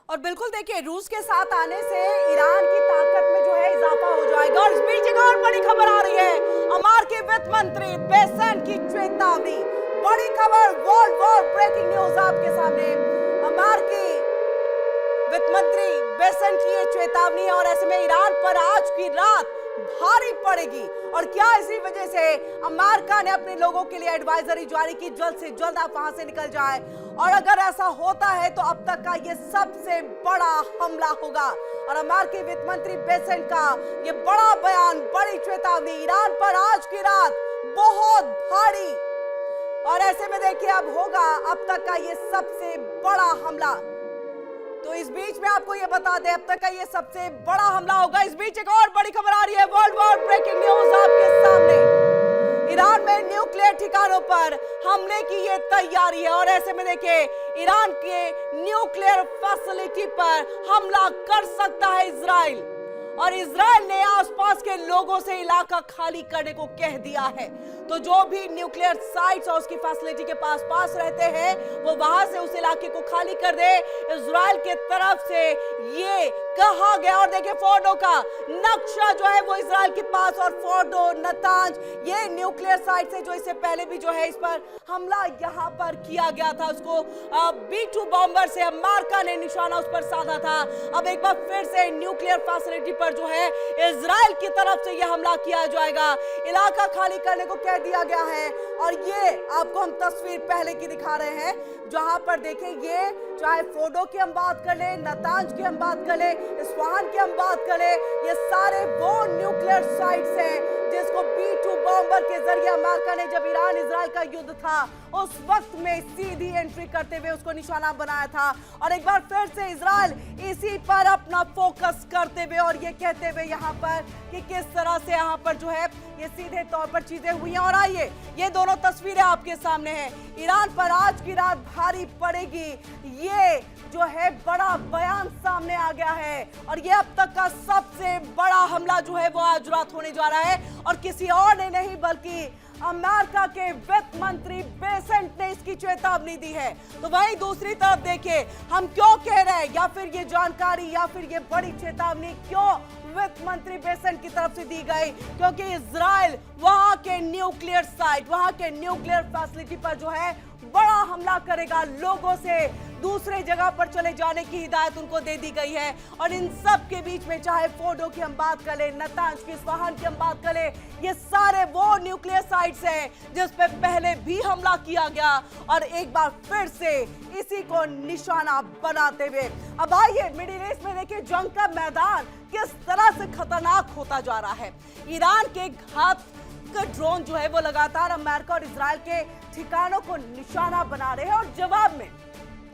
और बिल्कुल देखिए, रूस के साथ आने से ईरान की ताकत में जो है इजाफा हो जाएगा। और इस बीच एक और बड़ी खबर आ रही है, अमेरिकी वित्त मंत्री बेसेंट की चेतावनी। बड़ी खबर, वर्ल्ड वॉर ब्रेकिंग न्यूज आपके सामने। अमेरिकी वित्त मंत्री बेसेंट की ये चेतावनी है और ऐसे में ईरान पर आज की रात भारी पड़ेगी। और क्या इसी वजह से अमेरिका ने अपने लोगों के लिए एडवाइजरी जारी की, जल्द से जल्द आप वहां से निकल जाएं। और अगर ऐसा होता है तो अब तक का ये सबसे बड़ा हमला होगा। और अमेरिकी वित्त मंत्री बेसेंट का ये बड़ा बयान, बड़ी चेतावनी, ईरान पर आज की रात बहुत भारी। और ऐसे में देखिए अब होगा अब तक का ये सबसे बड़ा हमला। तो इस बीच में आपको ये बता दें अब तक का ये सबसे बड़ा हमला होगा। इस बीच एक और बड़ी खबर आ रही है, वर्ल्ड वॉर ब्रेकिंग न्यूज आपके सामने। ईरान में न्यूक्लियर ठिकानों पर हमले की ये तैयारी है और ऐसे में देखिए ईरान के न्यूक्लियर फैसिलिटी पर हमला कर सकता है इजराइल। और इजराइल ने आसपास के लोगों से इलाका खाली करने को कह दिया है। तो जो भी न्यूक्लियर साइट्स और उसकी फैसिलिटी के पास रहते हैं वो वहां से उस इलाके को खाली कर दे, इजराइल के तरफ से ये कहा गया। और देखिए फोर्डो का नक्शा जो है वो इजराइल के पास, और फोर्डो, नतांज, ये न्यूक्लियर साइट है जो इससे पहले भी जो है इस पर हमला यहाँ पर किया गया था। उसको B-2 बॉम्बर से अमेरिका ने निशाना उस पर साधा था। अब एक बार फिर से न्यूक्लियर फैसिलिटी पर जो है इजराइल की तरफ से यह हमला किया जाएगा। इलाका खाली करने को कह दिया गया है। और ये आपको हम तस्वीर पहले की दिखा रहे हैं जहां पर देखें, ये चाहे फोर्डो की हम बात कर ले, नतांज की हम बात कर ले, इस्फहान की हम बात कर ले, ये सारे वो न्यूक्लियर साइट्स हैं जिसको B-2 बॉम्बर के जरिए अमेरिका ने जब ईरान इजराइल का युद्ध था उस वक्त में सीधी एंट्री करते हुए उसको निशाना बनाया था। और एक बार फिर से इजराइल इसी पर अपना फोकस करते हुए और ये कहते हुए यहाँ पर कि किस तरह से यहाँ पर जो है ये सीधे तौर पर चीजें हुई हैं। और आइए ये दोनों तस्वीरें आपके सामने हैं। ईरान पर आज की रात भारी पड़ेगी, ये जो है बड़ा बयान सामने आ गया है। और ये अब तक का सबसे बड़ा हमला जो है वो आज रात होने जा रहा है और किसी और ने नहीं बल्कि अमेरिका के वित्त मंत्री बेसेंट ने इसकी चेतावनी दी है। तो वहीं दूसरी तरफ देखिए हम क्यों कह रहे हैं, या फिर ये जानकारी या फिर ये बड़ी चेतावनी क्यों वित्त मंत्री बेसेंट की तरफ से दी गई, क्योंकि इजराइल वहां के न्यूक्लियर साइट, वहां के न्यूक्लियर फैसिलिटी पर जो है बड़ा हमला करेगा। लोगों से दूसरे जगह पर चले जाने की हिदायत उनको दे दी गई है। और इन सब के बीच में चाहे फोर्डो की हम बात करें, नतांज की, इस्फहान की हम बात करें, ये सारे वो न्यूक्लियर साइट्स हैं जिस पे पहले भी हमला किया गया और एक बार फिर से इसी को निशाना बनाते हुए अब आइए मिडिल ईस्ट में देखिए जंग का मैदान किस तरह से खतरनाक होता जा रहा है। ईरान के घात ड्रोन जो है वो लगातार अमेरिका और इजराइल के ठिकानों को निशाना बना रहे हैं और जवाब में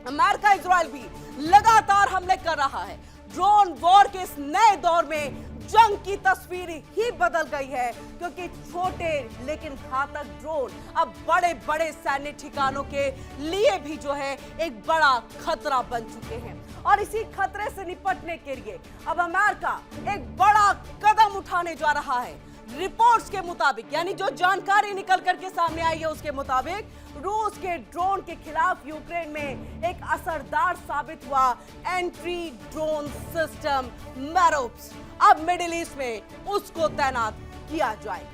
अमेरिका इजराइल भी लगातार हमले कर रहा है। ड्रोन वॉर के इस नए दौर में जंग की तस्वीर ही बदल गई है, क्योंकि छोटे लेकिन घातक ड्रोन अब बड़े बड़े सैन्य ठिकानों के लिए भी जो है एक बड़ा खतरा बन चुके हैं। और इसी खतरे से निपटने के लिए अब अमेरिका एक बड़ा कदम उठाने जा रहा है। रिपोर्ट्स के मुताबिक, यानी जो जानकारी निकल करके सामने आई है उसके मुताबिक, रूस के ड्रोन के खिलाफ यूक्रेन में एक असरदार साबित हुआ एंट्री ड्रोन सिस्टम मैरोप्स अब मिडिल ईस्ट में उसको तैनात किया जाएगा।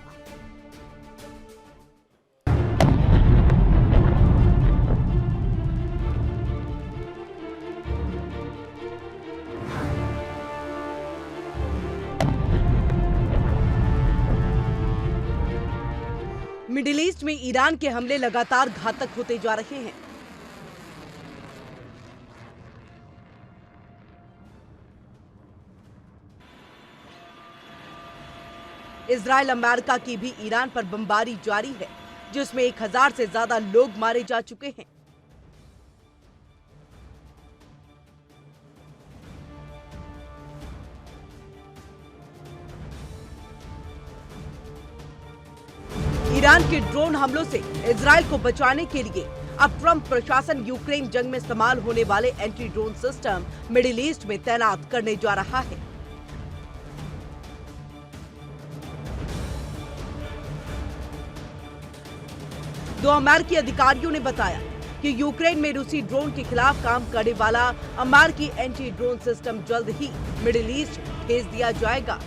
मिडिल ईस्ट में ईरान के हमले लगातार घातक होते जा रहे हैं। इजराइल अमेरिका की भी ईरान पर बमबारी जारी है, जिसमें 1000 से ज्यादा लोग मारे जा चुके हैं। ईरान के ड्रोन हमलों से इजराइल को बचाने के लिए अब ट्रंप प्रशासन यूक्रेन जंग में इस्तेमाल होने वाले anti drone system middle east में तैनात करने जा रहा है। दो अमेरिकी अधिकारियों ने बताया कि यूक्रेन में रूसी ड्रोन के खिलाफ काम करने वाला अमेरिकी एंटी ड्रोन सिस्टम जल्द ही मिडिल ईस्ट भेज दिया जाएगा।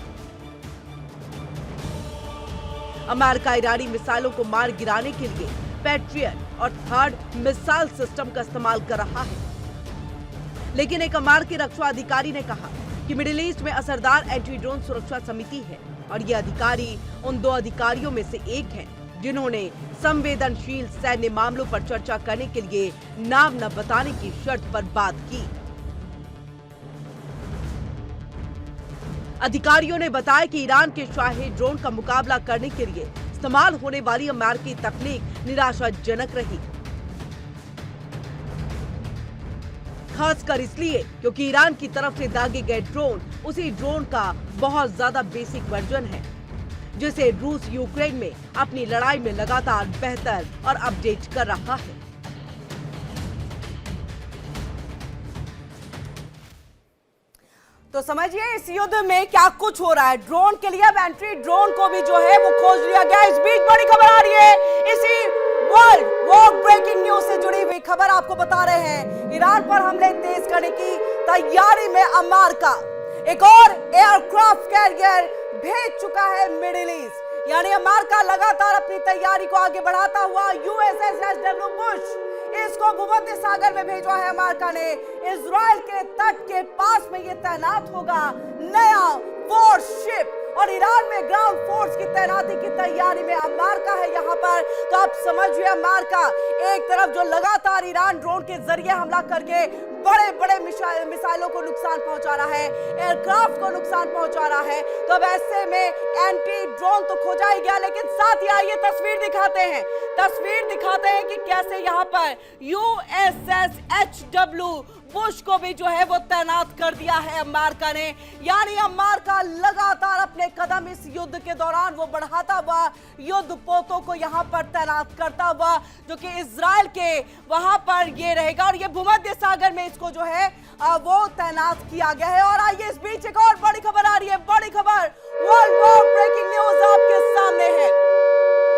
अमेरिका ईरानी मिसाइलों को मार गिराने के लिए पैट्रियट और थर्ड मिसाइल सिस्टम का इस्तेमाल कर रहा है। लेकिन एक अमेरिकी रक्षा अधिकारी ने कहा कि मिडिल ईस्ट में असरदार एंटी ड्रोन सुरक्षा समिति है और ये अधिकारी उन 2 अधिकारियों में से एक हैं जिन्होंने संवेदनशील सैन्य मामलों पर चर्चा करने के लिए नाम न बताने की शर्त पर बात की। अधिकारियों ने बताया कि ईरान के शाही ड्रोन का मुकाबला करने के लिए इस्तेमाल होने वाली अमेरिकी तकनीक निराशाजनक रही, खासकर इसलिए क्योंकि ईरान की तरफ से दागे गए ड्रोन उसी ड्रोन का बहुत ज्यादा बेसिक वर्जन है जिसे रूस यूक्रेन में अपनी लड़ाई में लगातार बेहतर और अपडेट कर रहा है। तो समझिए इस युद्ध में क्या कुछ हो रहा है। ड्रोन के लिए अब एंट्री ड्रोन को भी जो है वो खोज लिया गया। इस बीच बड़ी खबर आ रही है, इसी वर्ल्ड वॉर ब्रेकिंग न्यूज से जुड़ी हुई खबर आपको बता रहे हैं। ईरान पर हमले तेज करने की तैयारी में अमेरिका एक और एयरक्राफ्ट कैरियर भेज चुका है मिडिल ईस्ट, यानी अमेरिका लगातार अपनी तैयारी को आगे बढ़ाता हुआ USS बुश इसको भूमध्य सागर में भेजा है अमेरिका ने। इजराइल के तट के पास में ये तैनात होगा नया वॉरशिप और ईरान में ग्राउंड फोर्स की तैनाती की तैयारी में अमेरिका है यहाँ पर। तो आप समझिए अमेरिका एक तरफ जो लगातार ईरान ड्रोन के जरिए हमला करके बड़े बड़े मिसाइलों को नुकसान पहुंचा रहा है, एयरक्राफ्ट को नुकसान पहुंचा रहा है। तो अब ऐसे में एंटी ड्रोन तो खोजा ही गया, लेकिन साथ ही आइए तस्वीर दिखाते हैं कि कैसे यहाँ पर USS HW बुश को भी जो है वो तैनात कर दिया है अमेरिका ने। यानी अमेरिका लगातार अपने कदम इस युद्ध के दौरान वो बढ़ाता हुआ युद्ध पोतों को यहाँ पर तैनात करता हुआ, जो कि इजराइल के वहां पर ये रहेगा और ये भूमध्य सागर में इसको जो है वो तैनात किया गया है। और आइए इस बीच एक और बड़ी खबर आ रही है, बड़ी खबर वर्ल्ड वॉर ब्रेकिंग न्यूज आपके सामने है।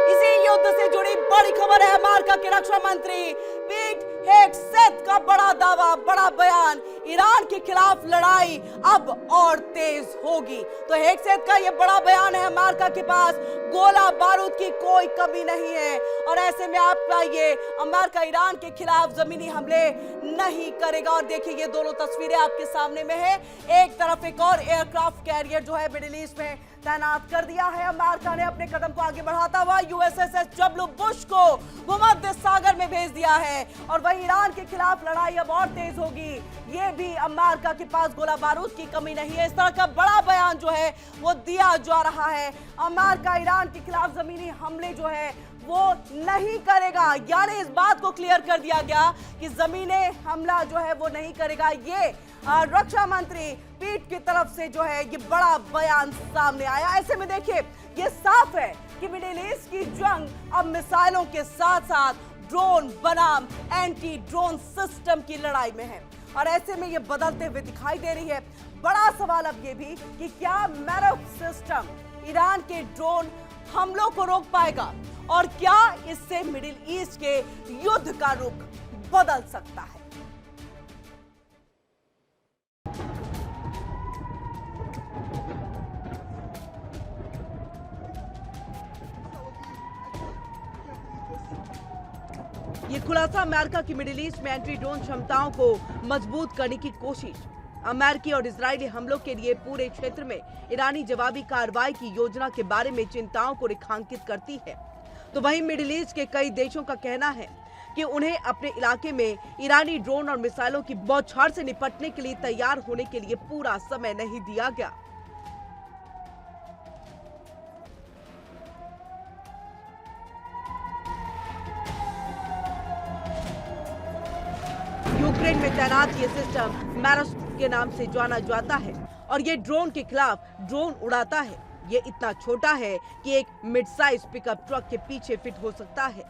इसी युद्ध से जुड़ी बड़ी खबर है, अमेरिका के रक्षा मंत्री पीट हेगसेथ का बड़ा दावा, बड़ा बयान, ईरान के खिलाफ लड़ाई अब और तेज होगी। तो हेगसेथ का ये बड़ा बयान है, अमेरिका के पास गोला बारूद की कोई कमी नहीं है और ऐसे में आप आइए अमेरिका ईरान के खिलाफ जमीनी हमले नहीं करेगा। और देखिए ये दोनों तस्वीरें आपके सामने में है, एक तरफ एक और एयरक्राफ्ट कैरियर जो है मिडिल ईस्ट में तैनात कर दिया है अमेरिका ने अपने कदम को आगे बढ़ाता हुआ। USS HW बुश को भूमध्य सागर में भेज दिया है और वही ईरान के खिलाफ लड़ाई अब और तेज होगी। ये भी अमेरिका के पास गोला बारूद की कमी नहीं है, इस तरह का बड़ा बयान जो है वो दिया जा रहा है। अमेरिका ईरान के खिलाफ जमीनी हमले जो है वो नहीं करेगा, यानी इस बात को क्लियर कर दिया गया कि जमीनी हमला जो है वो नहीं करेगा। ये रक्षा मंत्री पीट की तरफ से जो है ये बड़ा बयान सामने आया। ऐसे में देखिए ये साफ है कि मिडिल ईस्ट की जंग अब मिसाइलों के साथ साथ ड्रोन बनाम एंटी ड्रोन सिस्टम की लड़ाई में है और ऐसे में ये बदलते हुए दिखाई दे रही है। बड़ा सवाल अब ये भी कि क्या मैरॉक सिस्टम ईरान के ड्रोन हमलों को रोक पाएगा और क्या इससे मिडिल ईस्ट के युद्ध का रुख बदल सकता है। ये खुलासा अमेरिका की मिडिल ईस्ट में एंटी ड्रोन क्षमताओं को मजबूत करने की कोशिश, अमेरिकी और इजरायली हमलों के लिए पूरे क्षेत्र में ईरानी जवाबी कार्रवाई की योजना के बारे में चिंताओं को रेखांकित करती है। तो वहीं मिडिल ईस्ट के कई देशों का कहना है कि उन्हें अपने इलाके में ईरानी ड्रोन और मिसाइलों की बौछार से निपटने के लिए तैयार होने के लिए पूरा समय नहीं दिया गया। यूक्रेन में तैनात ये सिस्टम मैरॉक के नाम से जाना जाता है और ये ड्रोन के खिलाफ ड्रोन उड़ाता है। ये इतना छोटा है कि एक मिड साइज पिकअप ट्रक के पीछे फिट हो सकता है,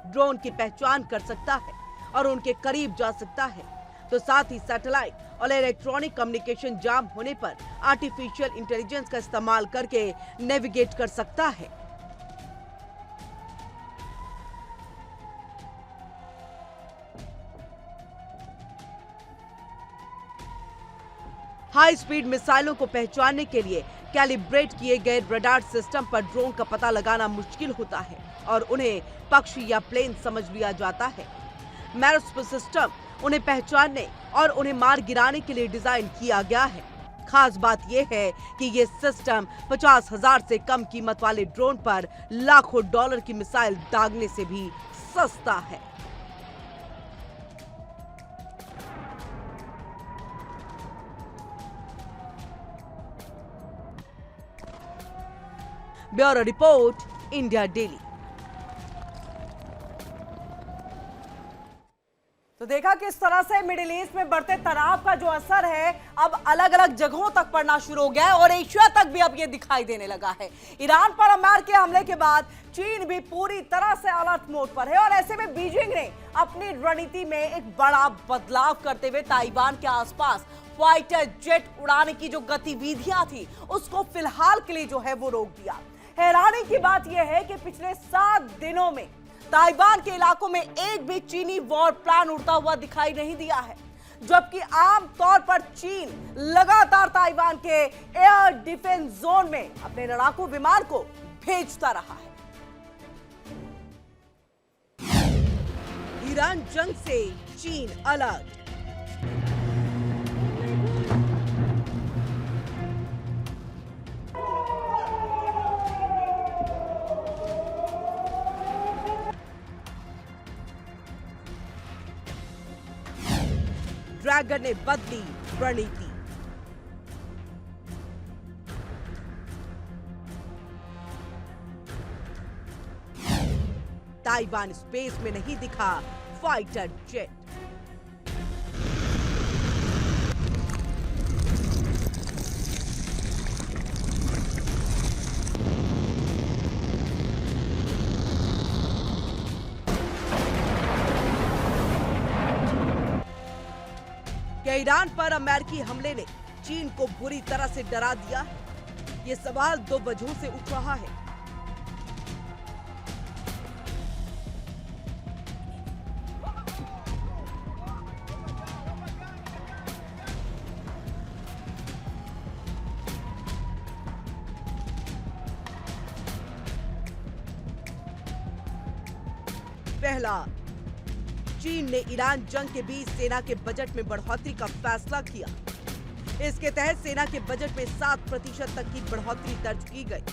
ड्रोन की पहचान कर सकता है और उनके करीब जा सकता है। तो साथ ही सैटेलाइट और इलेक्ट्रॉनिक कम्युनिकेशन जाम होने पर आर्टिफिशियल इंटेलिजेंस का इस्तेमाल करके नेविगेट कर सकता है। हाई स्पीड मिसाइलों को पहचानने के लिए कैलिब्रेट किए गए रडार सिस्टम पर ड्रोन का पता लगाना मुश्किल होता है और उन्हें पक्षी या प्लेन समझ लिया जाता है। मैरॉक सिस्टम उन्हें पहचानने और उन्हें मार गिराने के लिए डिजाइन किया गया है। खास बात यह है कि ये सिस्टम 50,000 से कम कीमत वाले ड्रोन पर लाखों डॉलर की मिसाइल दागने से भी सस्ता है। Bureau report, India daily. तो देखा किस तरह से मिडिल ईस्ट में बढ़ते तनाव का जो असर है अब अलग अलग जगहों तक पड़ना शुरू हो गया है और एशिया तक भी अब ये दिखाई देने लगा है। ईरान पर अमेरिकी हमले के बाद चीन भी पूरी तरह से अलर्ट मोड पर है और ऐसे में बीजिंग ने अपनी रणनीति में एक बड़ा बदलाव करते हुए ताइवान के आसपास फाइटर जेट उड़ाने की जो गतिविधियां थी उसको फिलहाल के लिए जो है वो रोक दिया। हैरानी की बात यह है कि पिछले 7 दिनों में ताइवान के इलाकों में एक भी चीनी वॉर प्लान उड़ता हुआ दिखाई नहीं दिया है, जबकि आम तौर पर चीन लगातार ताइवान के एयर डिफेंस जोन में अपने लड़ाकू विमान को भेजता रहा है। ईरान जंग से चीन अलर्ट। ड्रैगन ने बदली रणनीति। ताइवान स्पेस में नहीं दिखा फाइटर जेट। क्या ईरान पर अमेरिकी हमले ने चीन को बुरी तरह से डरा दिया है? ये सवाल 2 वजहों से उठ रहा है। पहला, चीन ने ईरान जंग के बीच सेना के बजट में बढ़ोतरी का फैसला किया। इसके तहत सेना के बजट में 7% तक की बढ़ोतरी दर्ज की गई।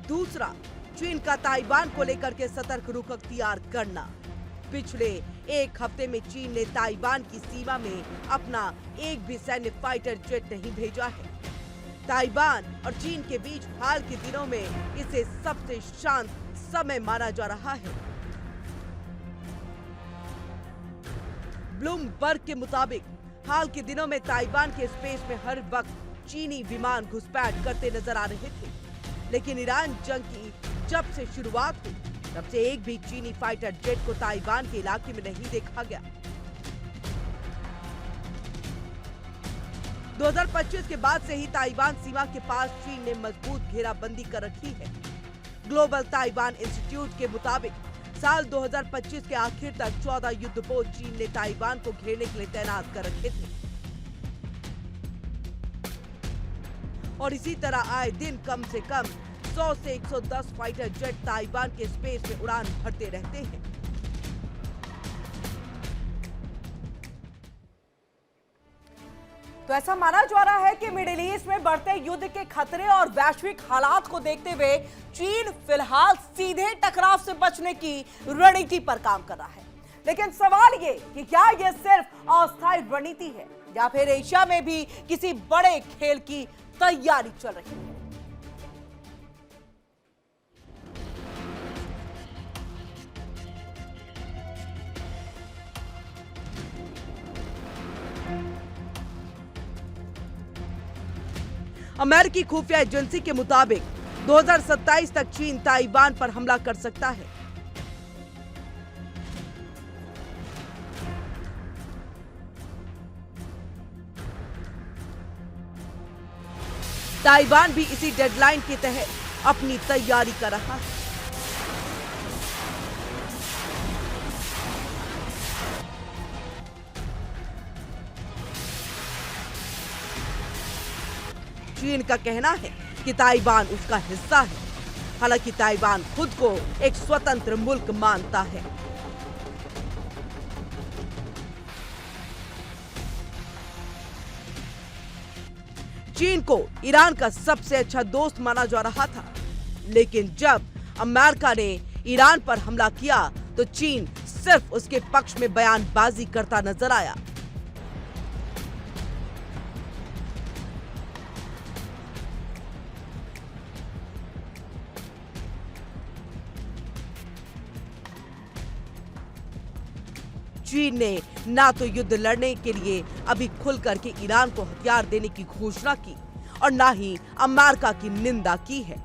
दूसरा, चीन का ताइवान को लेकर के सतर्क रुख अख्तियार करना। पिछले 1 हफ्ते में चीन ने ताइवान की सीमा में अपना एक भी सैन्य फाइटर जेट नहीं भेजा है। ताइवान और चीन के बीच हाल के दिनों में इसे सबसे शांत समय माना जा रहा है। ब्लूमबर्ग के मुताबिक हाल के दिनों में ताइवान के स्पेस में हर वक्त चीनी विमान घुसपैठ करते नजर आ रहे थे, लेकिन ईरान जंग की जब से शुरुआत हुई तब से एक भी चीनी फाइटर जेट को ताइवान के इलाके में नहीं देखा गया। 2025 के बाद से ही ताइवान सीमा के पास चीन ने मजबूत घेराबंदी कर रखी है। ग्लोबल ताइवान इंस्टीट्यूट के मुताबिक साल 2025 के आखिर तक 14 युद्धपोत चीन ने ताइवान को घेरने के लिए तैनात कर रखे थे और इसी तरह आए दिन कम से कम 100 से 110 फाइटर जेट ताइवान के स्पेस में उड़ान भरते रहते हैं। तो ऐसा माना जा रहा है कि मिडिल ईस्ट में बढ़ते युद्ध के खतरे और वैश्विक हालात को देखते हुए चीन फिलहाल सीधे टकराव से बचने की रणनीति पर काम कर रहा है। लेकिन सवाल ये कि क्या यह सिर्फ अस्थायी रणनीति है या फिर एशिया में भी किसी बड़े खेल की तैयारी चल रही है। अमेरिकी खुफिया एजेंसी के मुताबिक 2027 तक चीन ताइवान पर हमला कर सकता है। ताइवान भी इसी डेडलाइन के तहत अपनी तैयारी कर रहा है। चीन का कहना है कि ताइवान उसका हिस्सा है। हालांकि ताइवान खुद को एक स्वतंत्र मुल्क मानता है। चीन को ईरान का सबसे अच्छा दोस्त माना जा रहा था, लेकिन जब अमेरिका ने ईरान पर हमला किया तो चीन सिर्फ उसके पक्ष में बयानबाजी करता नजर आया। चीन ने ना तो युद्ध लड़ने के लिए अभी खुल करके ईरान को हथियार देने की घोषणा की और ना ही अमेरिका की निंदा की है।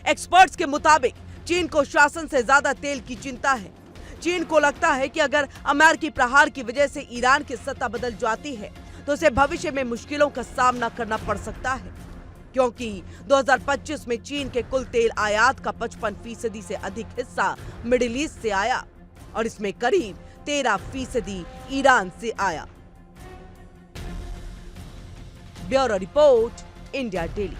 एक्सपर्ट्स के मुताबिक चीन को शासन से ज्यादा तेल की चिंता है। चीन को लगता है कि अगर अमेरिकी प्रहार की वजह से ईरान की सत्ता बदल जाती है तो उसे भविष्य में मुश्किलों का सामना करना पड़ सकता है, क्योंकि 2025 में चीन के कुल तेल आयात का 55% से अधिक हिस्सा मिडिल ईस्ट से आया और इसमें करीब 13% ईरान से आया। Bureau report, India daily.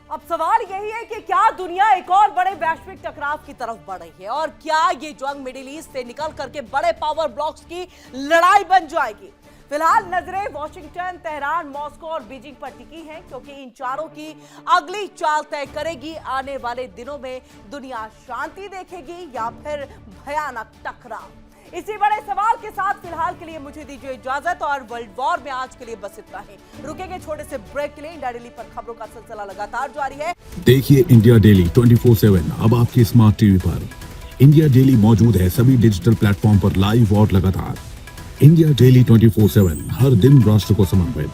अब सवाल यही है कि क्या दुनिया एक और बड़े वैश्विक टकराव की तरफ बढ़ रही है और क्या ये जंग मिडिल ईस्ट से निकल करके बड़े पावर ब्लॉक्स की लड़ाई बन जाएगी। फिलहाल नजरें वॉशिंगटन, तेहरान, मॉस्को और बीजिंग पर टिकी हैं, क्योंकि इन चारों की अगली चाल तय करेगी आने वाले दिनों में दुनिया शांति देखेगी या फिर भयानक टकराव। इसी बड़े सवाल के साथ फिलहाल के लिए मुझे दीजिए इजाजत और वर्ल्ड वॉर में आज के लिए बस इतना ही। रुकेंगे छोटे से ब्रेक के लिए। इंडिया डेली पर खबरों का सिलसिला लगातार जारी है। देखिए इंडिया डेली 24/7 अब आपके स्मार्ट टीवी पर। इंडिया डेली मौजूद है सभी डिजिटल प्लेटफॉर्म पर लाइव और लगातार। इंडिया डेली 24/7 हर दिन राष्ट्र को समर्पित।